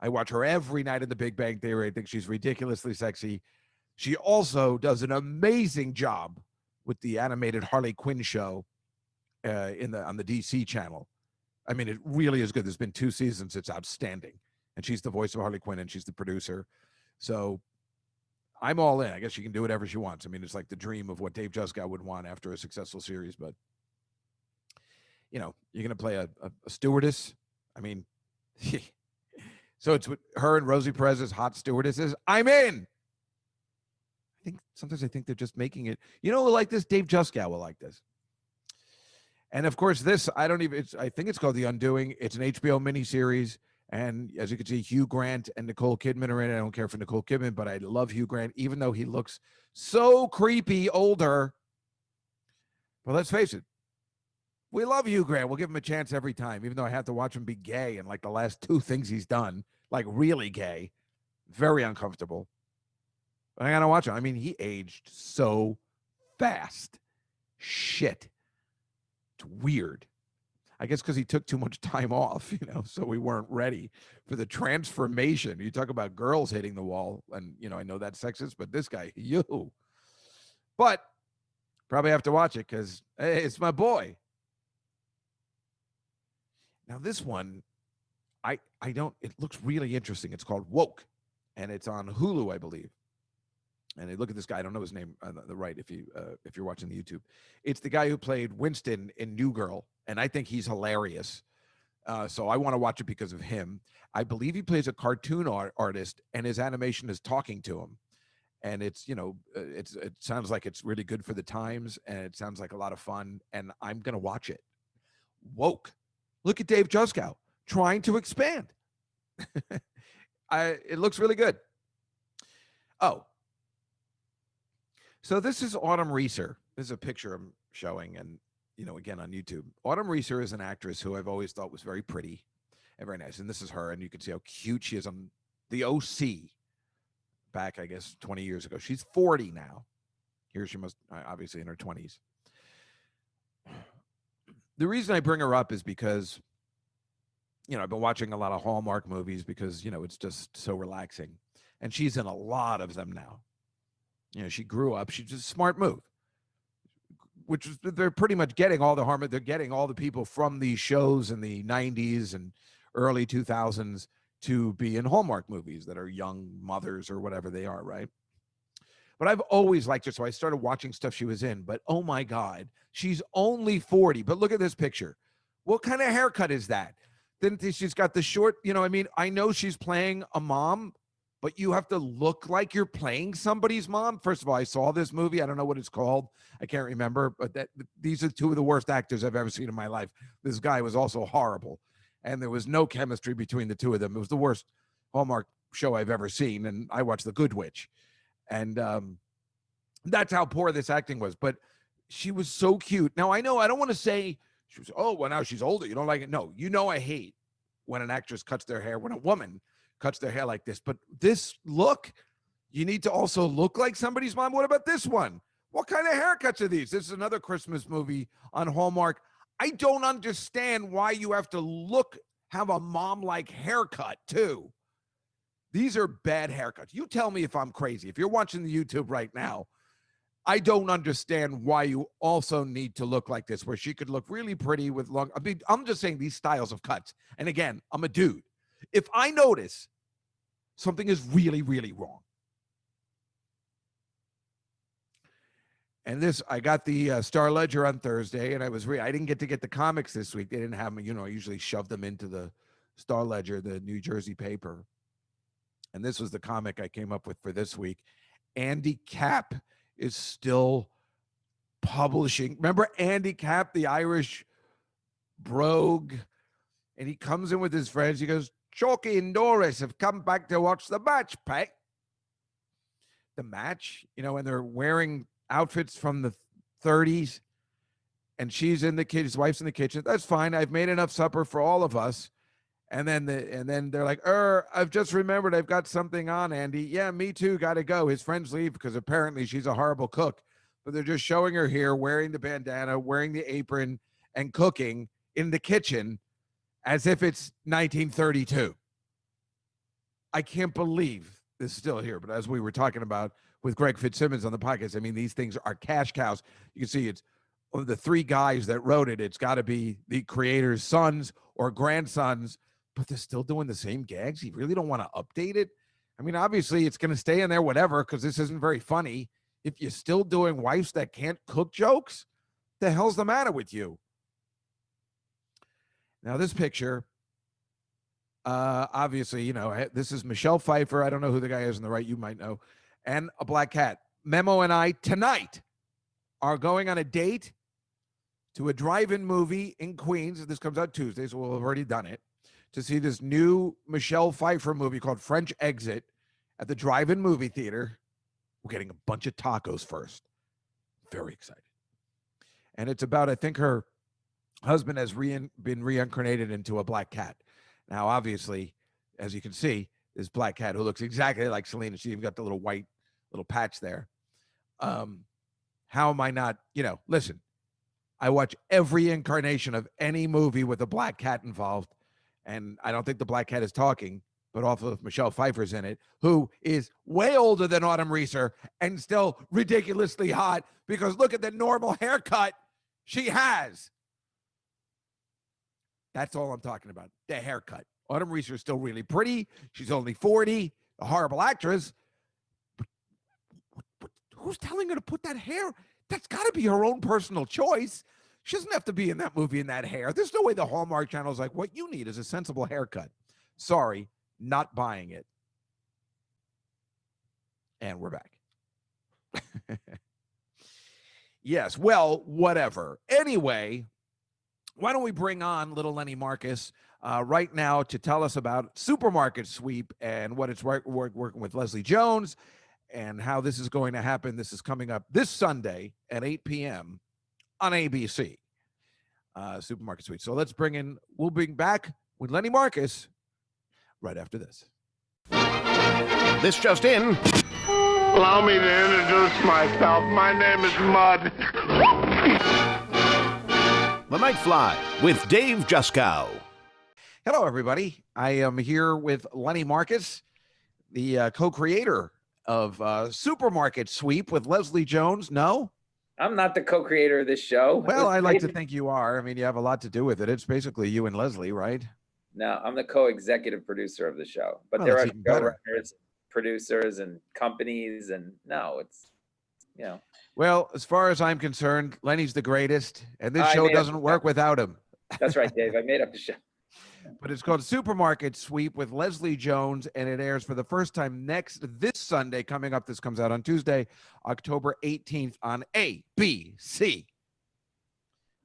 I watch her every night in The Big Bang Theory. I think she's ridiculously sexy. She also does an amazing job with the animated Harley Quinn show on the DC channel. I mean, it really is good. There's been 2 seasons. It's outstanding. And she's the voice of Harley Quinn, and she's the producer. So I'm all in. I guess she can do whatever she wants. I mean, it's like the dream of what Dave Juskow would want after a successful series. But, you're going to play a stewardess. I mean, so it's with her and Rosie Perez's hot stewardesses. I'm in. Sometimes I think they're just making it. Like this, Dave Juskow will like this. And of course, this, I think it's called The Undoing. It's an HBO miniseries. And as you can see, Hugh Grant and Nicole Kidman are in it. I don't care for Nicole Kidman, but I love Hugh Grant, even though he looks so creepy older. But let's face it, we love Hugh Grant. We'll give him a chance every time, even though I have to watch him be gay in like the last 2 things he's done, like really gay. Very uncomfortable. But I got to watch him. I mean, he aged so fast. Shit. It's weird. I guess because he took too much time off, so we weren't ready for the transformation. You talk about girls hitting the wall, and, I know that's sexist, but this guy, But probably have to watch it because, hey, it's my boy. Now, this one, it looks really interesting. It's called Woke, and it's on Hulu, I believe. And look at this guy. I don't know his name on the right if you're watching the YouTube. It's the guy who played Winston in New Girl, and I think he's hilarious. So I want to watch it because of him. I believe he plays a cartoon artist, and his animation is talking to him. And it's, it sounds like it's really good for the times, and it sounds like a lot of fun, and I'm going to watch it. woke. Look at Dave Juskow trying to expand. It looks really good. Oh, so this is Autumn Reeser. This is a picture I'm showing, and again on YouTube. Autumn Reeser is an actress who I've always thought was very pretty and very nice. And this is her, and you can see how cute she is on the OC back, I guess, 20 years ago. She's 40 now. Here she must obviously in her 20s. The reason I bring her up is because, I've been watching a lot of Hallmark movies because, it's just so relaxing. And she's in a lot of them now. She grew up. She's just a smart move, which is they're pretty much getting all the harm. They're getting all the people from these shows in the 90s and early 2000s to be in Hallmark movies that are young mothers or whatever they are, right? But I've always liked her, so I started watching stuff she was in. But oh my God, she's only 40. But look at this picture. What kind of haircut is that? Then she's got the short, I know she's playing a mom, but you have to look like you're playing somebody's mom. First of all, I saw this movie. I don't know what it's called. I can't remember, but these are two of the worst actors I've ever seen in my life. This guy was also horrible, and there was no chemistry between the two of them. It was the worst Hallmark show I've ever seen, and I watched The Good Witch. And that's how poor this acting was. But she was so cute. Now, I know I don't want to say she was, oh, well, now she's older. You don't like it. No, I hate when an actress cuts their hair, when a woman cuts their hair like this. But this look, you need to also look like somebody's mom. What about this one? What kind of haircuts are these? This is another Christmas movie on Hallmark. I don't understand why you have to have a mom-like haircut, too. These are bad haircuts. You tell me if I'm crazy. If you're watching the YouTube right now, I don't understand why you also need to look like this, where she could look really pretty with long. I'm just saying these styles of cuts. And again, I'm a dude. If I notice something is really, really wrong. And this, I got the Star Ledger on Thursday, and I didn't get to get the comics this week. They didn't have them. I usually shove them into the Star Ledger, the New Jersey paper. And this was the comic I came up with for this week. Andy Capp is still publishing. Remember Andy Capp, the Irish brogue? And he comes in with his friends. He goes, Chalky and Doris have come back to watch the match, Pat. The match, and they're wearing outfits from the 30s. And she's in the kitchen. His wife's in the kitchen. That's fine. I've made enough supper for all of us. And then they're like, I've just remembered I've got something on, Andy. Yeah, me too. Got to go. His friends leave because apparently she's a horrible cook. But they're just showing her here wearing the bandana, wearing the apron, and cooking in the kitchen as if it's 1932. I can't believe this is still here. But as we were talking about with Greg Fitzsimmons on the podcast, these things are cash cows. You can see it's of the three guys that wrote it. It's got to be the creator's sons or grandsons. But they're still doing the same gags. You really don't want to update it? Obviously, it's going to stay in there, whatever, because this isn't very funny. If you're still doing wives that can't cook jokes, the hell's the matter with you? Now, this picture, obviously, this is Michelle Pfeiffer. I don't know who the guy is on the right. You might know. And a black cat. Memo and I, tonight, are going on a date to a drive-in movie in Queens. This comes out Tuesday, so we'll have already done it. To see this new Michelle Pfeiffer movie called French Exit at the drive-in movie theater. We're getting a bunch of tacos first. Very excited. And it's about, I think her husband has been reincarnated into a black cat. Now, obviously, as you can see, this black cat who looks exactly like Selena. She even got the little white little patch there. How am I not, listen, I watch every incarnation of any movie with a black cat involved. And I don't think the black cat is talking, but also Michelle Pfeiffer's in it, who is way older than Autumn Reeser and still ridiculously hot because look at the normal haircut she has. That's all I'm talking about, the haircut. Autumn Reeser is still really pretty. She's only 40, a horrible actress. But who's telling her to put that hair? That's got to be her own personal choice. She doesn't have to be in that movie in that hair. There's no way the Hallmark Channel is like, what you need is a sensible haircut. Sorry, not buying it. And we're back. Yes, well, whatever. Anyway, why don't we bring on little Lenny Marcus right now to tell us about Supermarket Sweep and what it's working with Leslie Jones and how this is going to happen. This is coming up this Sunday at 8 p.m. on ABC. Supermarket Sweep. So we'll bring back with Lenny Marcus right after this. This just in. Allow me to introduce myself. My name is Mud. The Night Fly with Dave Juskow. Hello, everybody. I am here with Lenny Marcus, the co-creator of Supermarket Sweep with Leslie Jones. No? I'm not the co-creator of this show. Well, I like to think you are. I mean, you have a lot to do with it. It's basically you and Leslie, right? No, I'm the co-executive producer of the show. But Oh, there that's are even better. showrunners, producers, and companies, and Well, as far as I'm concerned, Lenny's the greatest, and this I show made up doesn't the work show. without him. That's right, Dave. I made up the show. But it's called Supermarket Sweep with Leslie Jones, and it airs for the first time this Sunday coming up. This comes out on Tuesday, October 18th on ABC.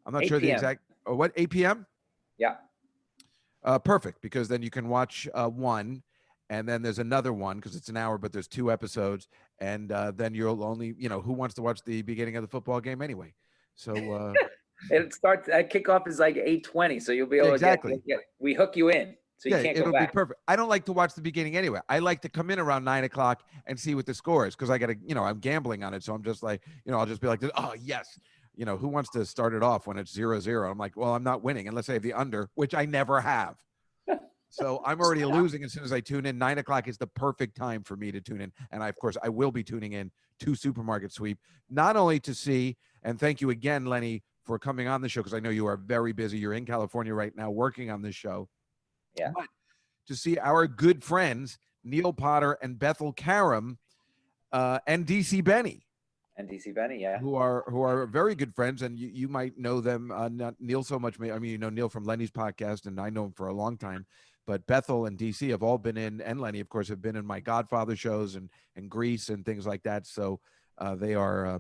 I'm not 8 sure the p.m. exact, 8 p.m.? Yeah. Perfect, because then you can watch one, and then there's another one, because it's an hour, but there's 2 episodes, and then you'll only, who wants to watch the beginning of the football game anyway? So, It starts at kickoff is like 8:20, so you'll be able exactly. to we hook you in, so you can't go it'll back. be perfect. I don't like to watch the beginning anyway. I like to come in around 9 o'clock and see what the score is, because I got to, I'm gambling on it. So I'm just like, I'll just be like, oh, yes. Who wants to start it off when it's 0-0? I'm like, well, I'm not winning unless I have the under, which I never have. So I'm already losing as soon as I tune in. 9 o'clock is the perfect time for me to tune in. And of course, I will be tuning in to Supermarket Sweep, not only to see, and thank you again, Lenny, for coming on the show, because I know you are very busy. You're in California right now working on this show. Yeah. But to see our good friends, Neil Potter and Bethel Karam, and DC Benny. And DC Benny, yeah. Who are very good friends, and you might know them, not Neil so much. I mean, Neil from Lenny's podcast, and I know him for a long time. But Bethel and DC have all been in, and Lenny, of course, have been in my Godfather shows and Grease and things like that. So they are,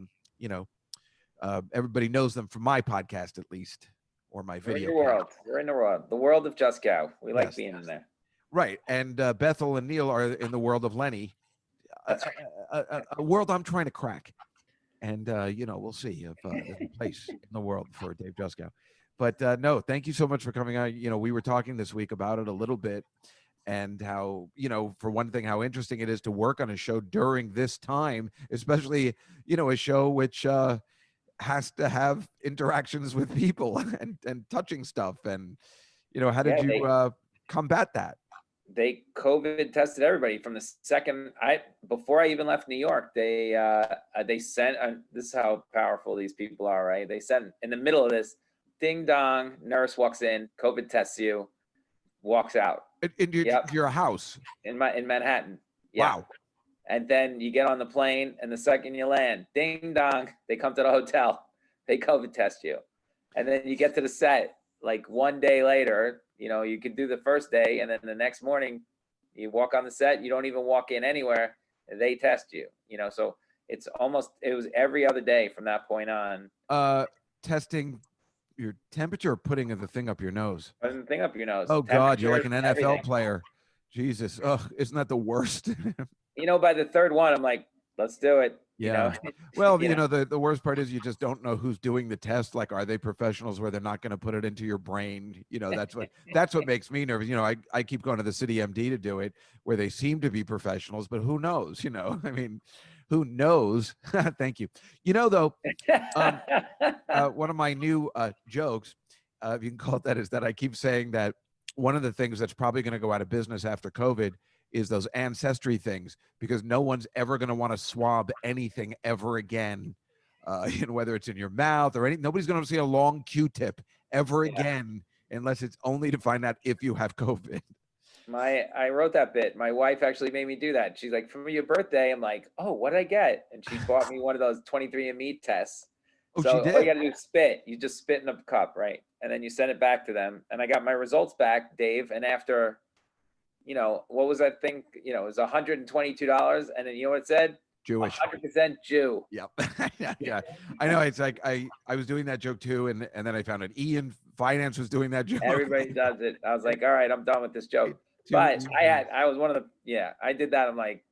everybody knows them from my podcast, at least, or my video. We're in the world. The world of Juskow. We like being in there. Right. And Bethel and Neil are in the world of Lenny, a world I'm trying to crack. And, we'll see if there's a place in the world for Dave Juskow. But no, thank you so much for coming on. We were talking this week about it a little bit, and how, for one thing, how interesting it is to work on a show during this time, especially, a show which has to have interactions with people and touching stuff. And, how did you combat that? They COVID tested everybody from the second before I even left New York. They sent this is how powerful these people are, right? They sent in the middle of this, ding dong, nurse walks in, COVID tests you, walks out. In your house in Manhattan. Yeah. Wow. And then you get on the plane, and the second you land, ding dong, they come to the hotel, they COVID test you, and then you get to the set like one day later. You could do the first day, and then the next morning you walk on the set, you don't even walk in anywhere, they test you. So it was every other day from that point on. Testing your temperature, or putting the thing up your nose? Putting the thing up your nose. Oh God, you're like an NFL everything. player. Jesus, ugh, isn't that the worst? By the third one, I'm like, let's do it. Yeah. Well, the worst part is you just don't know who's doing the test. Like, are they professionals where they're not going to put it into your brain? That's what makes me nervous. I keep going to the City MD to do it, where they seem to be professionals, but who knows? I mean, who knows? Thank you. Though, one of my new jokes, if you can call it that, is that I keep saying that one of the things that's probably going to go out of business after COVID is those ancestry things, because no one's ever going to want to swab anything ever again, whether it's in your mouth or anything. Nobody's going to see a long Q-tip ever again, unless it's only to find out if you have COVID. I wrote that bit. My wife actually made me do that. She's like, for your birthday, I'm like, oh, what did I get? And she bought me one of those 23andMe tests. Oh, so she did? all you got to do is spit. You just spit in a cup, right? And then you send it back to them. And I got my results back, Dave. And after, what was that thing? It was $122. And then you know what it said? Jewish. 100% Jew. Yep. Yeah. I know. It's like I was doing that joke too, and then I found out Ian Finance was doing that joke. Everybody does it. I was like, all right, I'm done with this joke. But I was one of the, I did that. I'm like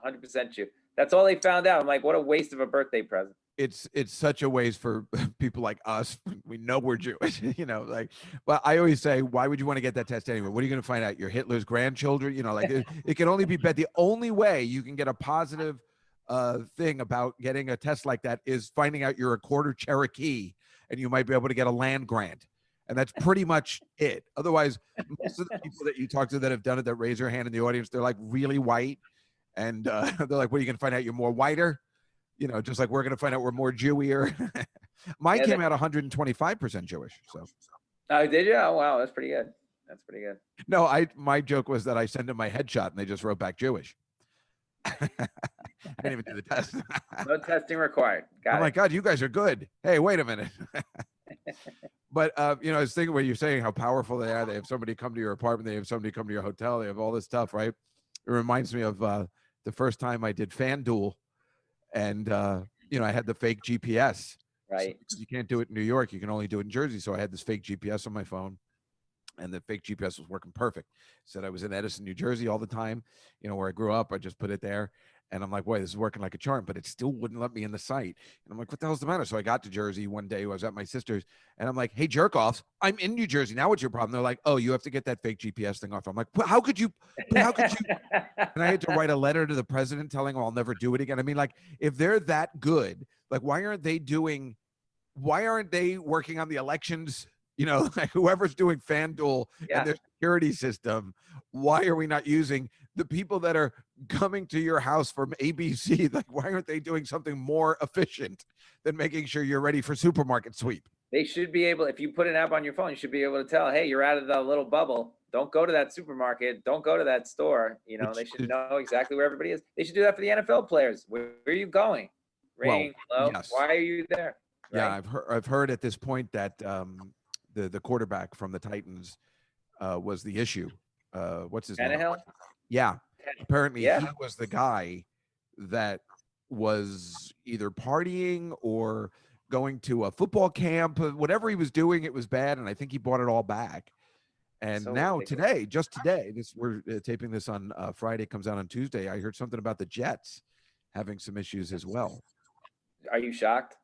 100% Jew. That's all they found out. I'm like, what a waste of a birthday present. It's such a waste for people like us. We know we're Jewish, like, but I always say, why would you want to get that test anyway? What are you going to find out? You're Hitler's grandchildren, like it can only be bad. The only way you can get a positive thing about getting a test like that is finding out you're a quarter Cherokee and you might be able to get a land grant. And that's pretty much it. Otherwise, most of the people that you talk to that have done it, that raise their hand in the audience, they're like really white. And they're like, what are you going to find out? You're more whiter? Just like we're going to find out we're more Jewier. Mine came out 125% Jewish. So. Oh, did you? Oh, wow. That's pretty good. That's pretty good. No, my joke was that I sent them my headshot and they just wrote back Jewish. I didn't even do the test. No testing required. Oh my God, you guys are good. Hey, wait a minute. But, I was thinking where you're saying how powerful they are. They have somebody come to your apartment. They have somebody come to your hotel. They have all this stuff, right? It reminds me of the first time I did FanDuel. And, I had the fake GPS. Right. So you can't do it in New York. You can only do it in Jersey. So I had this fake GPS on my phone. And the fake GPS was working perfect. Said I was in Edison, New Jersey all the time, where I grew up. I just put it there. And I'm like, boy, this is working like a charm, but it still wouldn't let me in the site. And I'm like, what the hell's the matter? So I got to Jersey one day. I was at my sister's and I'm like, hey, jerk offs, I'm in New Jersey. Now what's your problem? They're like, oh, you have to get that fake GPS thing off. I'm like, how could you? And I had to write a letter to the president telling him I'll never do it again. I mean, like, if they're that good, like, why aren't they working on the elections? Like whoever's doing FanDuel and their security system, why are we not using the people that are coming to your house from ABC? Like, why aren't they doing something more efficient than making sure you're ready for supermarket sweep? They should be able, if you put an app on your phone, you should be able to tell, hey, you're out of the little bubble. Don't go to that supermarket. Don't go to that store. They should know exactly where everybody is. They should do that for the NFL players. Where are you going? Ring, hello? Yes. Why are you there? Right? Yeah, I've heard at this point that the quarterback from the Titans was the issue. What's his name? Tannehill? Yeah. Apparently he was the guy that was either partying or going to a football camp. Whatever he was doing, it was bad, and I think he brought it all back. And so now today, we're taping this on Friday, comes out on Tuesday. I heard something about the Jets having some issues as well. Are you shocked?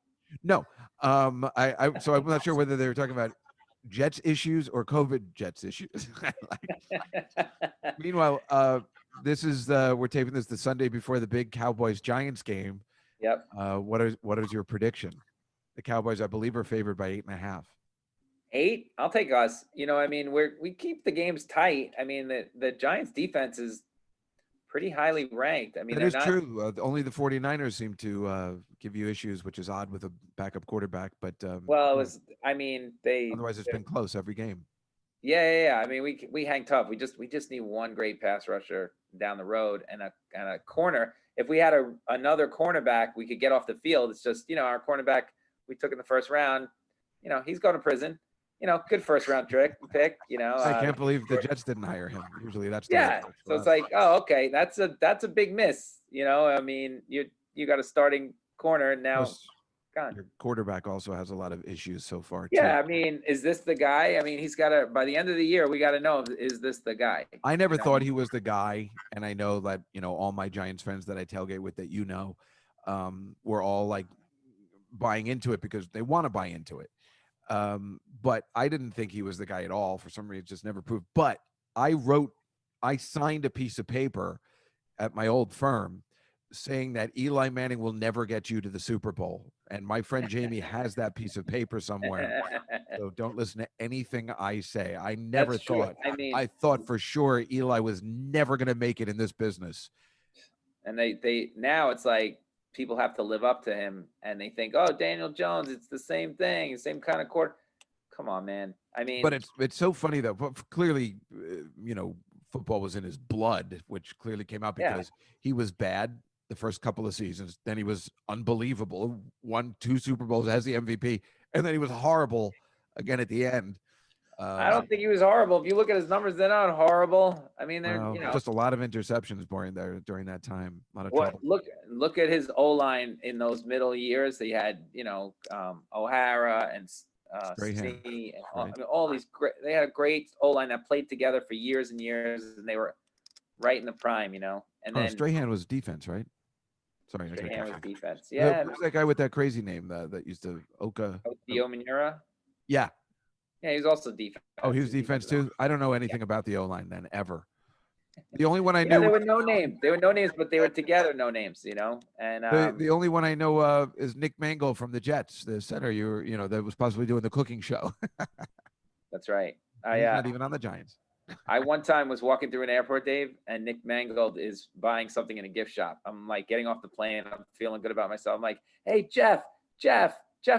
No. So I'm not sure whether they were talking about Jets issues or COVID Jets issues. Meanwhile, this is we're taping this the Sunday before the big Cowboys Giants game. Yep. What is your prediction? The Cowboys, I believe, are favored by 8.5. 8? I'll take us. We keep the games tight. I mean, the Giants defense is pretty highly ranked. I mean, that is true. Only the 49ers seem to give you issues, which is odd with a backup quarterback. But otherwise it's been close every game. Yeah. I mean, we hang tough. We just need one great pass rusher down the road and a corner. If we had another cornerback, we could get off the field. It's just our cornerback we took in the first round. He's going to prison. Good first round pick. I can't believe the Jets didn't hire him. Usually that's so it's like, oh, okay, that's a big miss. I mean, you got a starting corner now. Gone. Your quarterback also has a lot of issues so far. Yeah, I mean, is this the guy? I mean, he's got to. By the end of the year, we got to know, is this the guy? I never thought he was the guy, and I know that all my Giants friends that I tailgate with that were all like buying into it because they want to buy into it. But I didn't think he was the guy at all. For some reason, it just never proved. But I signed a piece of paper at my old firm saying that Eli Manning will never get you to the Super Bowl. And my friend Jamie has that piece of paper somewhere. So don't listen to anything I say. I never thought. I thought for sure Eli was never going to make it in this business. And they now it's like people have to live up to him, and they think, oh, Daniel Jones, it's the same thing, same kind of court. Come on, man. I mean, but it's so funny though. Clearly, football was in his blood, which clearly came out because he was bad the first couple of seasons. Then he was unbelievable, won 2 Super Bowls as the MVP, and then he was horrible again at the end. I don't think he was horrible. If you look at his numbers, they're not horrible. I mean, they're just a lot of interceptions during that time. A lot of trouble. Look at his O-line in those middle years. They had O'Hara and Strahan. C, and all these great. They had a great O-line that played together for years and years, and they were right in the prime. And then Strahan was defense, right? Sorry, Strahan was defense. Yeah. Who's that guy with that crazy name that used to Oka? Diomanura? Yeah. Yeah, he was also defense. Oh, he was defense too? I don't know anything about the O-line then, ever. The only one I knew. They were no names. They were no names, but they were together no names, And the only one I know is Nick Mangold from the Jets, the center that was possibly doing the cooking show. That's right. He's not even on the Giants. I one time was walking through an airport, Dave, and Nick Mangold is buying something in a gift shop. I'm like getting off the plane. I'm feeling good about myself. I'm like, hey, Jeff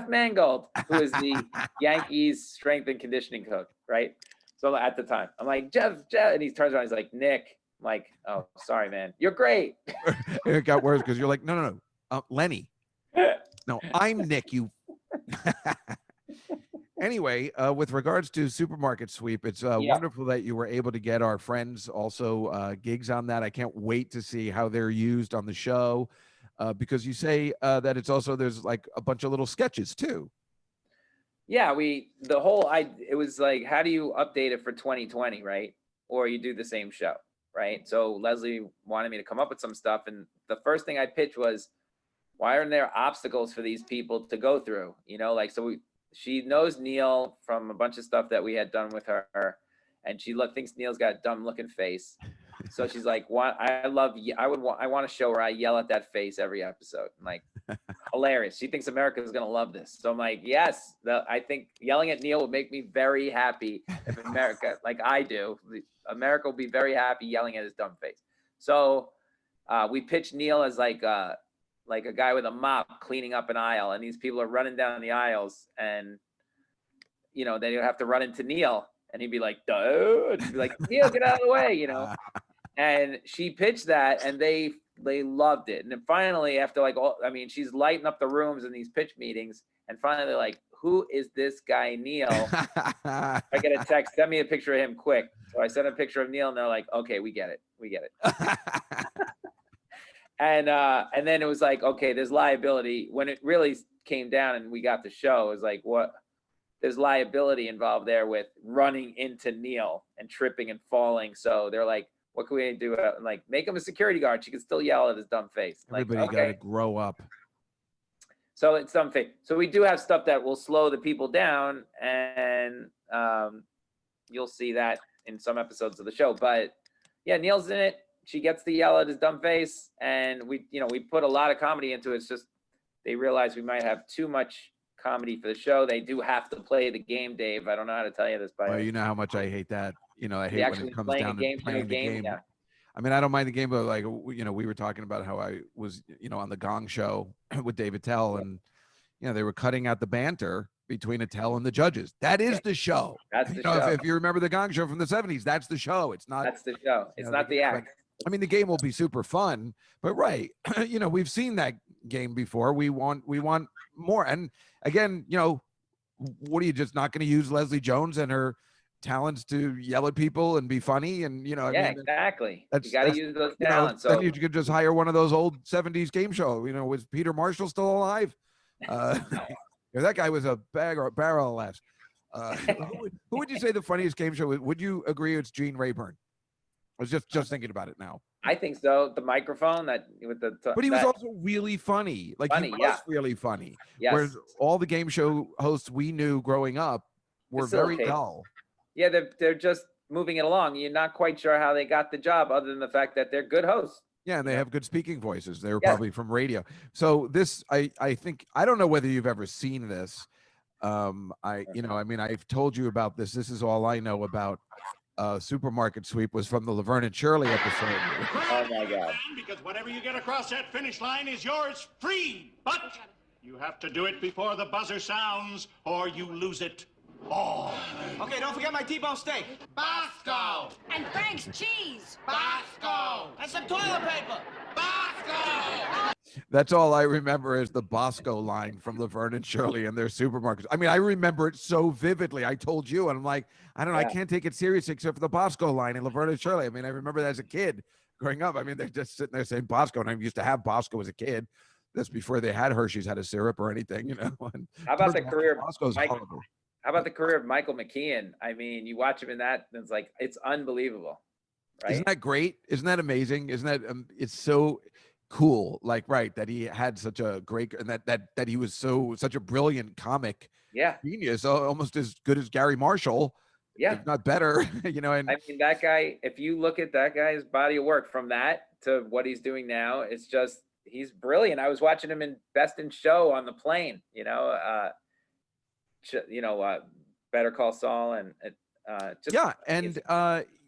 Mangold, who is the Yankees strength and conditioning coach, right? So at the time, I'm like, Jeff, and he turns around, he's like, Nick. I'm like, oh, sorry, man. You're great. It got worse because you're like, no, Lenny. No, I'm Nick, you. Anyway, with regards to Supermarket Sweep, it's wonderful that you were able to get our friends also gigs on that. I can't wait to see how they're used on the show because you say that there's like a bunch of little sketches too. Yeah, it was like, how do you update it for 2020, right? Or you do the same show, right? So Leslie wanted me to come up with some stuff. And the first thing I pitched was, why aren't there obstacles for these people to go through? She knows Neil from a bunch of stuff that we had done with her, and she thinks Neil's got a dumb looking face. So she's like, I want to show her I yell at that face every episode. I'm like, hilarious. She thinks America is going to love this. So I'm like, yes, I think yelling at Neil will make me very happy if America, like I do, America will be very happy yelling at his dumb face. So we pitched Neil as like a guy with a mop cleaning up an aisle, and these people are running down the aisles, and then you have to run into Neil, and he'd be like, dude, he'd be like, Neil, get out of the way, And she pitched that, and they loved it. And then finally, after she's lighting up the rooms in these pitch meetings, and finally they're like, who is this guy Neil? I get a text, send me a picture of him quick. So I sent a picture of Neil, and they're like, okay, we get it. And then it was like, okay, there's liability. When it really came down and we got the show, it was like, there's liability involved there with running into Neil and tripping and falling. So they're like, what can we do? Like, make him a security guard. She can still yell at his dumb face. Everybody got to grow up. So it's something. So we do have stuff that will slow the people down, and you'll see that in some episodes of the show. But yeah, Neil's in it. She gets to yell at his dumb face, and we put a lot of comedy into it. It's just they realize we might have too much comedy for the show. They do have to play the game, Dave. I don't know how to tell you this, but well, you know how much I hate that. I hate when it comes down to playing the game. Yeah. I mean, I don't mind the game, but like we were talking about how I was on the Gong Show with David Tell, and they were cutting out the banter between Attell and the judges. That is the show. That's the show. If you remember the Gong Show from the 70s, that's the show. It's not. That's the show. It's not the act. I mean, the game will be super fun, but right, we've seen that game before. We want more. And again, what are you just not going to use Leslie Jones and her talents to yell at people and be funny? And exactly. You got to use those talents. Then you could just hire one of those old 70s game show. Was Peter Marshall still alive? That guy was a barrel of laughs. Who would you say the funniest game show is? Would you agree it's Gene Rayburn? I was just thinking about it now. I think so. The microphone but he was also really funny. Like he was really funny. Yes. Whereas all the game show hosts we knew growing up were very dull. Yeah, they're just moving it along. You're not quite sure how they got the job, other than the fact that they're good hosts. Yeah, and they have good speaking voices. They were probably from radio. So this, I think, I don't know whether you've ever seen this. I've told you about this. This is all I know about. Supermarket Sweep was from the Laverne and Shirley episode. Oh my God! Because whatever you get across that finish line is yours free, but you have to do it before the buzzer sounds, or you lose it all. Okay, don't forget my T-bone steak. Bosco! And Frank's cheese. Bosco! And some toilet paper. Bosco! That's all I remember is the Bosco line from Laverne and Shirley and their supermarkets. I mean, I remember it so vividly. I told you, and I'm like, I don't know, I can't take it serious except for the Bosco line in Laverne and Shirley. I mean, I remember that as a kid growing up. I mean, they're just sitting there saying Bosco, and I used to have Bosco as a kid. That's before they had Hershey's had a syrup or anything, you know. And How about the turns out career of Bosco's Mike? horrible. How about the career of Michael McKeon? I mean, you watch him in that, and it's like it's unbelievable, right? Isn't that great? Isn't that amazing? Isn't that it's so cool? Like, right, that he had such a great, and that he was such a brilliant comic genius, almost as good as Gary Marshall, if not better. You know, and I mean, that guy. If you look at that guy's body of work from that to what he's doing now, it's just he's brilliant. I was watching him in Best in Show on the plane. Better Call Saul, and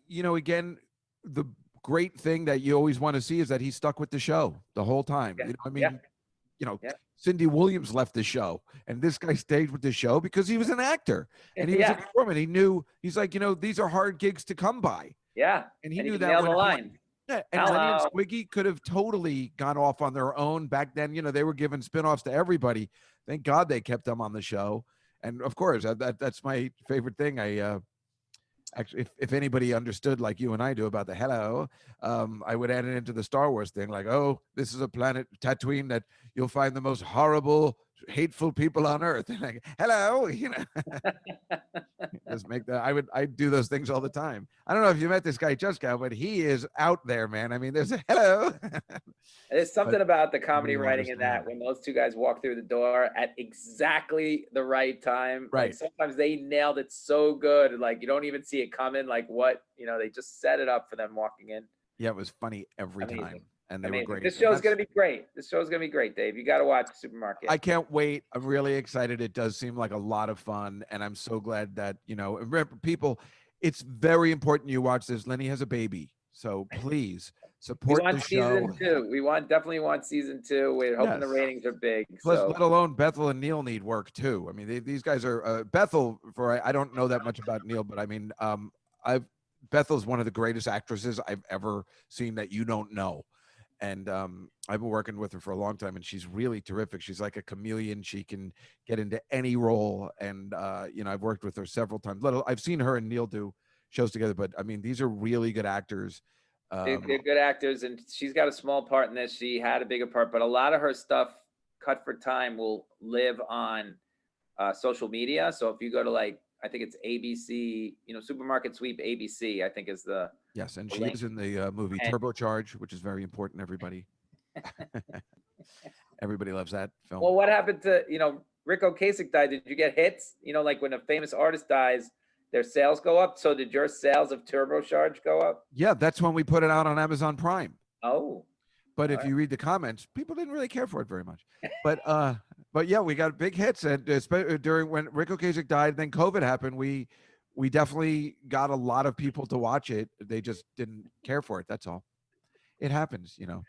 you know, again, the great thing that you always want to see is that he stuck with the show the whole time. You know, I mean, Cindy Williams left the show, and this guy stayed with the show because he was an actor and he was a performer. He knew, he's like, you know, these are hard gigs to come by. Yeah, and he knew that. When the line. Yeah, and Lenny and Squiggy could have totally gone off on their own back then. You know, they were giving spinoffs to everybody. Thank God they kept them on the show. And of course, that's my favorite thing. I actually, if anybody understood like you and I do about the hello, I would add it into the Star Wars thing. Like, oh, this is a planet, Tatooine, that you'll find the most horrible, hateful people on Earth. And like, hello, you know. Just make that. I'd do those things all the time. I don't know if you met this guy Juskow, but he is out there, man. I mean, there's a hello. There's something about the comedy writing in that when those two guys walk through the door at exactly the right time. Right. Like sometimes they nailed it so good. Like you don't even see it coming. Like what, you know, they just set it up for them walking in. Yeah, it was funny every time. And they were great. This show's going to be great. This show's going to be great, Dave. You got to watch Supermarket. I can't wait. I'm really excited. It does seem like a lot of fun. And I'm so glad that, you know, remember, people, it's very important you watch this. Lenny has a baby. So please support the show. Season 2. We definitely want season 2. We're hoping the ratings are big. Plus, let alone Bethel and Neil need work too. I mean, these guys are Bethel. I don't know that much about Neil, but I mean, Bethel's one of the greatest actresses I've ever seen that you don't know. And I've been working with her for a long time, and she's really terrific. She's like a chameleon. She can get into any role. And, you know, I've worked with her several times. I've seen her and Neil do shows together, but I mean, these are really good actors. They're good actors, and she's got a small part in this. She had a bigger part, but a lot of her stuff cut for time will live on social media. So if you go to I think it's ABC, you know, Supermarket Sweep ABC, I think is the. Yes, and she is in the movie Turbocharge, which is very important, everybody. Everybody loves that film. Well, what happened to, you know, Rick Ocasek died? Did you get hits? You know, like when a famous artist dies, their sales go up. So did your sales of Turbocharge go up? Yeah, that's when we put it out on Amazon Prime. Oh. But if you read the comments, people didn't really care for it very much. But yeah, we got big hits, and during when Rick Ocasek died, then COVID happened. We definitely got a lot of people to watch it. They just didn't care for it. That's all. It happens, you know.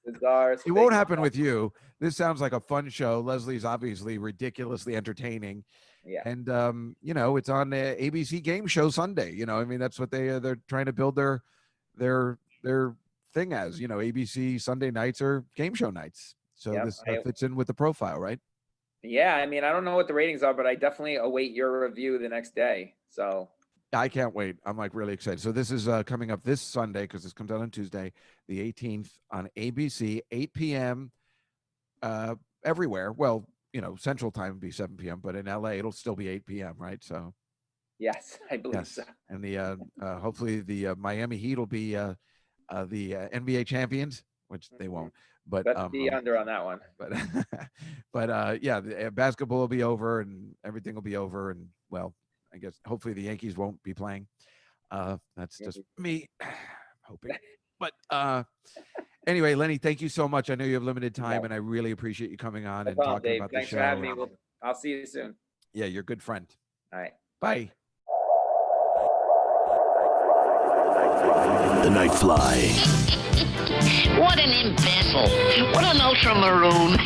It won't happen with you. This sounds like a fun show. Leslie's obviously ridiculously entertaining. Yeah. And you know, it's on ABC Game Show Sunday. You know, I mean, that's what they're trying to build their thing as. You know, ABC Sunday nights are game show nights. So this fits in with the profile, right? Yeah, I mean, I don't know what the ratings are, but I definitely await your review the next day. So I can't wait. I'm like really excited. So this is coming up this Sunday because this comes out on Tuesday, the 18th on ABC, 8 p.m. Everywhere. Well, you know, Central Time would be 7 p.m., but in LA it'll still be 8 p.m. Right? So yes, I believe so. And the hopefully the Miami Heat will be the NBA champions, which they won't. But be under on that one. But yeah, the basketball will be over and everything will be over. And well, I guess hopefully the Yankees won't be playing. That's just me hoping. But anyway, Lenny, thank you so much. I know you have limited time, and I really appreciate you coming on and talking about the show. Thanks for having me. I'll see you soon. Yeah, you're a good friend. All right. Bye. The Night Fly. What an imbecile. What an ultramaroon.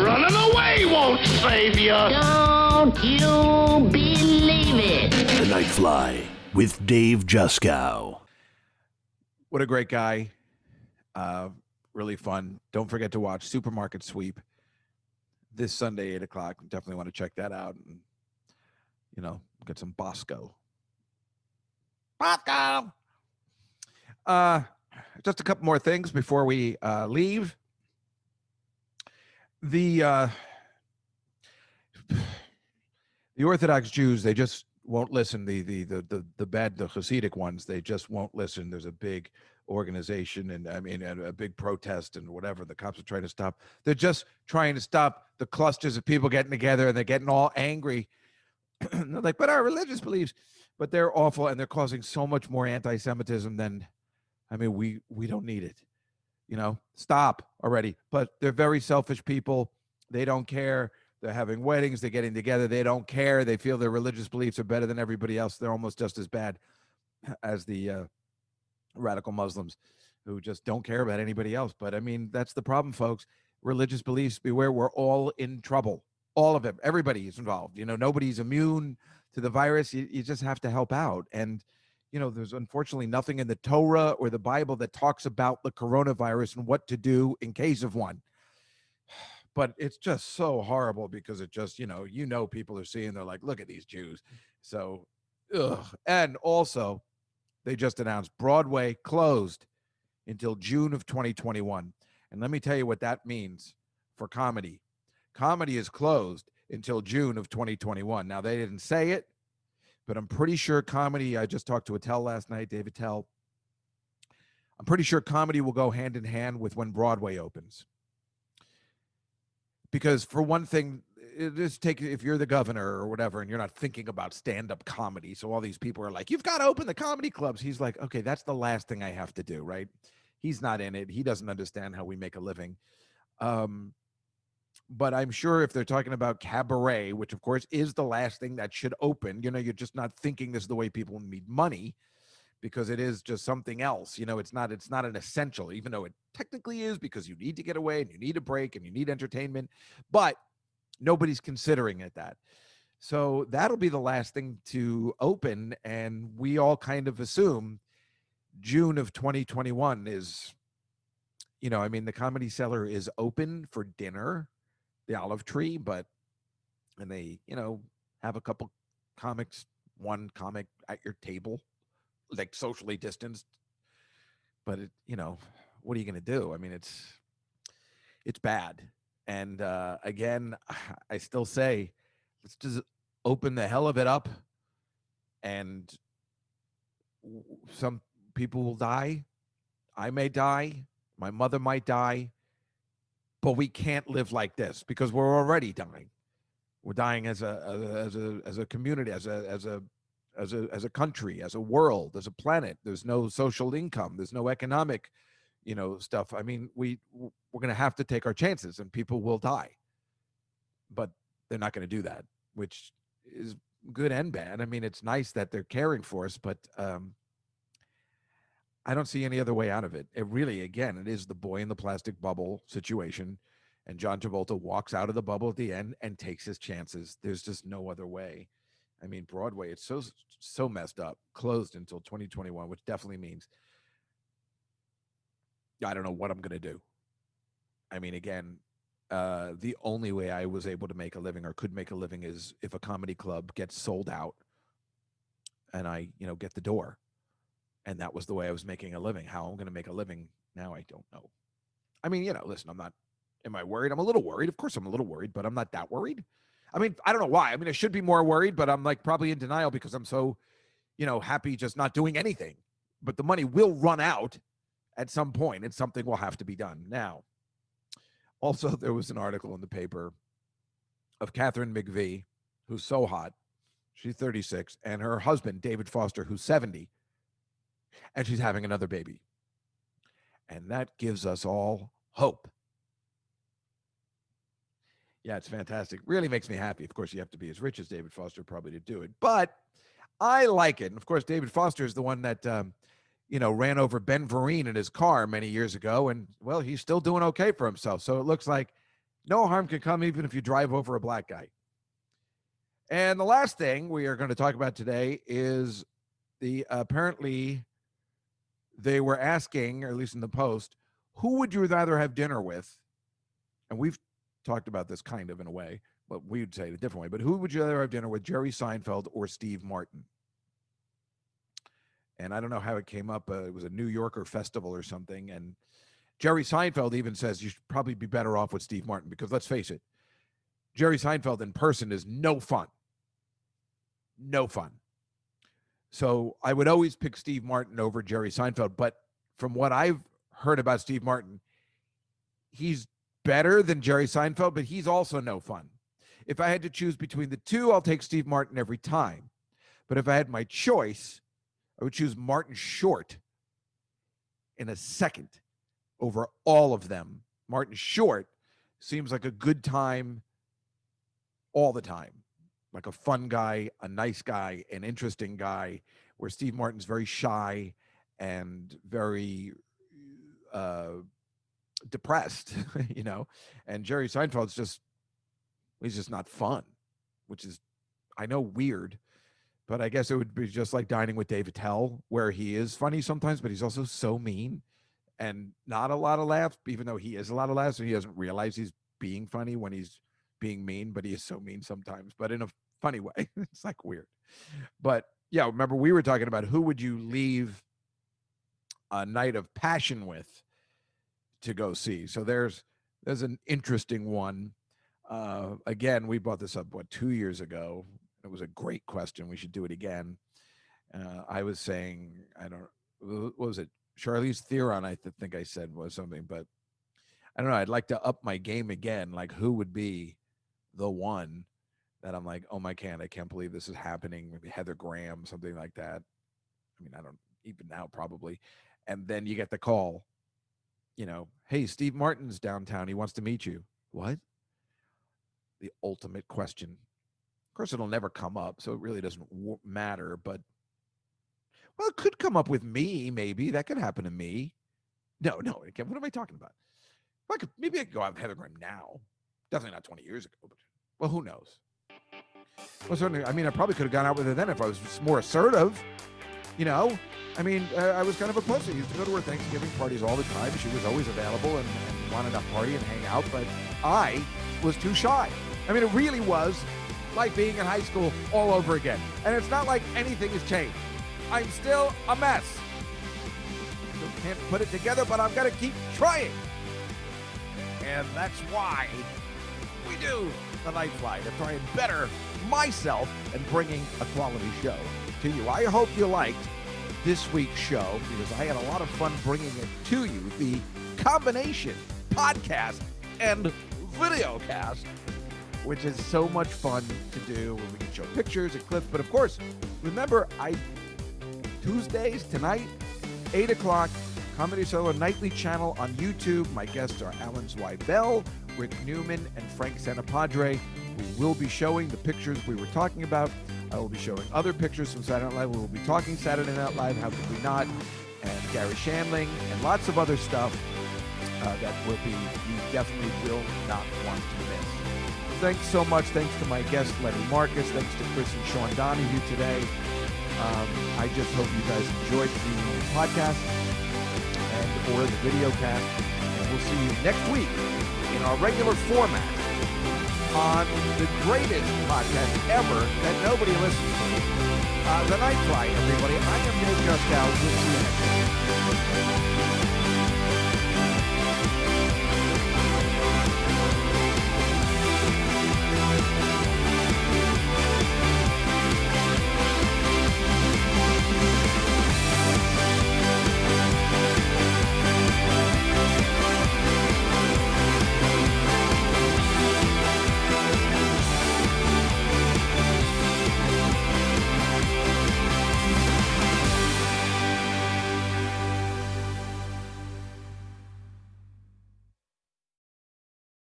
Running away won't save you. Don't you believe it. The Night Fly with Dave Juskow. What a great guy. really fun. Don't forget to watch Supermarket Sweep this Sunday, 8 o'clock. Definitely want to check that out and, get some Bosco. Bosco! Just a couple more things before we leave. The Orthodox Jews, they just won't listen. The Hasidic ones, they just won't listen. There's a big organization and a big protest and whatever. The cops are trying to stop. They're just trying to stop the clusters of people getting together, and they're getting all angry. They're like, but our religious beliefs, but they're awful, and they're causing so much more anti-Semitism than, we don't need it. Stop already. But they're very selfish people. They don't care. They're having weddings. They're getting together. They don't care. They feel their religious beliefs are better than everybody else. They're almost just as bad as the radical Muslims who just don't care about anybody else. But that's the problem, folks. Religious beliefs, beware. We're all in trouble. All of it. Everybody is involved. Nobody's immune to the virus. You just have to help out. And, there's unfortunately nothing in the Torah or the Bible that talks about the coronavirus and what to do in case of one. But it's just so horrible because it just, people are seeing, they're like, look at these Jews. So, ugh. And also, they just announced Broadway closed until June of 2021. And let me tell you what that means for comedy. Comedy is closed until June of 2021. Now, they didn't say it, but I'm pretty sure comedy, I just talked to Attell last night, David Tell. I'm pretty sure comedy will go hand in hand with when Broadway opens. Because for one thing, if you're the governor or whatever, and you're not thinking about stand-up comedy, so all these people are like, you've got to open the comedy clubs. He's like, okay, that's the last thing I have to do, right? He's not in it. He doesn't understand how we make a living. But I'm sure if they're talking about cabaret, which of course is the last thing that should open, you're just not thinking this is the way people need money, because it is just something else. It's not an essential, even though it technically is, because you need to get away and you need a break and you need entertainment, but nobody's considering it that. So that'll be the last thing to open. And we all kind of assume June of 2021 is, the Comedy Cellar is open for dinner, the Olive Tree, and they, have a couple comics, one comic at your table, like socially distanced. But what are you going to do? It's bad. And again, I still say, let's just open the hell of it up. And some people will die. I may die. My mother might die. But we can't live like this because we're already dying. We're dying as a community, as a country, as a world, as a planet. There's no social income. There's no economic, stuff. We're going to have to take our chances, and people will die. But they're not going to do that, which is good and bad. It's nice that they're caring for us, but I don't see any other way out of it. It really, again, it is the boy in the plastic bubble situation. And John Travolta walks out of the bubble at the end and takes his chances. There's just no other way. Broadway, it's so messed up. Closed until 2021, which definitely means I don't know what I'm going to do. Again, the only way I was able to make a living or could make a living is if a comedy club gets sold out and I, get the door. And that was the way I was making a living. How I'm going to make a living now, I don't know. Listen, am I worried? I'm a little worried. Of course I'm a little worried, but I'm not that worried. I don't know why. I should be more worried, but I'm probably in denial because I'm so, happy just not doing anything. But the money will run out at some point and something will have to be done. Now, also there was an article in the paper of Catherine McVie, who's so hot. She's 36, and her husband, David Foster, who's 70. And she's having another baby. And that gives us all hope. Yeah, it's fantastic. Really makes me happy. Of course, you have to be as rich as David Foster probably to do it. But I like it. And of course, David Foster is the one that, ran over Ben Vereen in his car many years ago. And, well, he's still doing okay for himself. So it looks like no harm can come even if you drive over a black guy. And the last thing we are going to talk about today is apparently they were asking, or at least in the Post, who would you rather have dinner with? And we've talked about this kind of in a way, but we would say it a different way. But who would you rather have dinner with, Jerry Seinfeld or Steve Martin? And I don't know how it came up. It was a New Yorker festival or something. And Jerry Seinfeld even says you should probably be better off with Steve Martin because let's face it, Jerry Seinfeld in person is no fun. No fun. So I would always pick Steve Martin over Jerry Seinfeld. But from what I've heard about Steve Martin, he's better than Jerry Seinfeld, but he's also no fun. If I had to choose between the two, I'll take Steve Martin every time. But if I had my choice, I would choose Martin Short in a second over all of them. Martin Short seems like a good time all the time, like a fun guy, a nice guy, an interesting guy, where Steve Martin's very shy and very depressed, you know, and Jerry Seinfeld's he's just not fun, which is, I know, weird. But I guess it would be just like dining with Dave Attell, where he is funny sometimes, but he's also so mean and not a lot of laughs, even though he is a lot of laughs, and he doesn't realize he's being funny when he's being mean, but he is so mean sometimes, but in a funny way. It's like weird. But yeah, remember we were talking about who would you leave a night of passion with to go see. So there's an interesting one. Again, we brought this up, 2 years ago. It was a great question. We should do it again. I was saying, what was it? Charlize Theron, I think I said was something, but I don't know. I'd like to up my game again. Like, who would be the one that I'm like, oh my God, I can't believe this is happening. Maybe Heather Graham, something like that. I mean, I don't even now probably. And then you get the call, you know, hey, Steve Martin's downtown. He wants to meet you. What? The ultimate question. Of course, it'll never come up, so it really doesn't matter. But, well, it could come up with me, maybe. That could happen to me. No, what am I talking about? Maybe I could go out with Heather Graham now. Definitely not 20 years ago, but, well, who knows? Well, certainly, I mean, I probably could have gone out with her then if I was more assertive, you know? I mean, I was kind of a pussy. I used to go to her Thanksgiving parties all the time. She was always available and wanted to party and hang out, but I was too shy. I mean, it really was like being in high school all over again. And it's not like anything has changed. I'm still a mess. Still can't put it together, but I'm going to keep trying. And that's why we do the Night Fly, to try and better myself and bringing a quality show to you. I hope you liked this week's show, because I had a lot of fun bringing it to you. The combination podcast and video cast, which is so much fun to do when we can show pictures and clips. But of course, remember, Tuesdays tonight, 8 o'clock, Comedy Cellar Nightly Channel on YouTube. My guests are Alan Zweibel, Rick Newman, and Frank Santapadre. We will be showing the pictures we were talking about. I will be showing other pictures from Saturday Night Live. We will be talking Saturday Night Live, how could we not, and Gary Shandling, and lots of other stuff that you definitely will not want to miss. Thanks so much. Thanks to my guest, Lenny Marcus. Thanks to Chris and Sean Donohue today. I just hope you guys enjoyed the podcast or the video cast. And we'll see you next week in our regular format on the greatest podcast ever that nobody listens to. The Night Fly, everybody. I am Dave Juskow. We'll see you next week.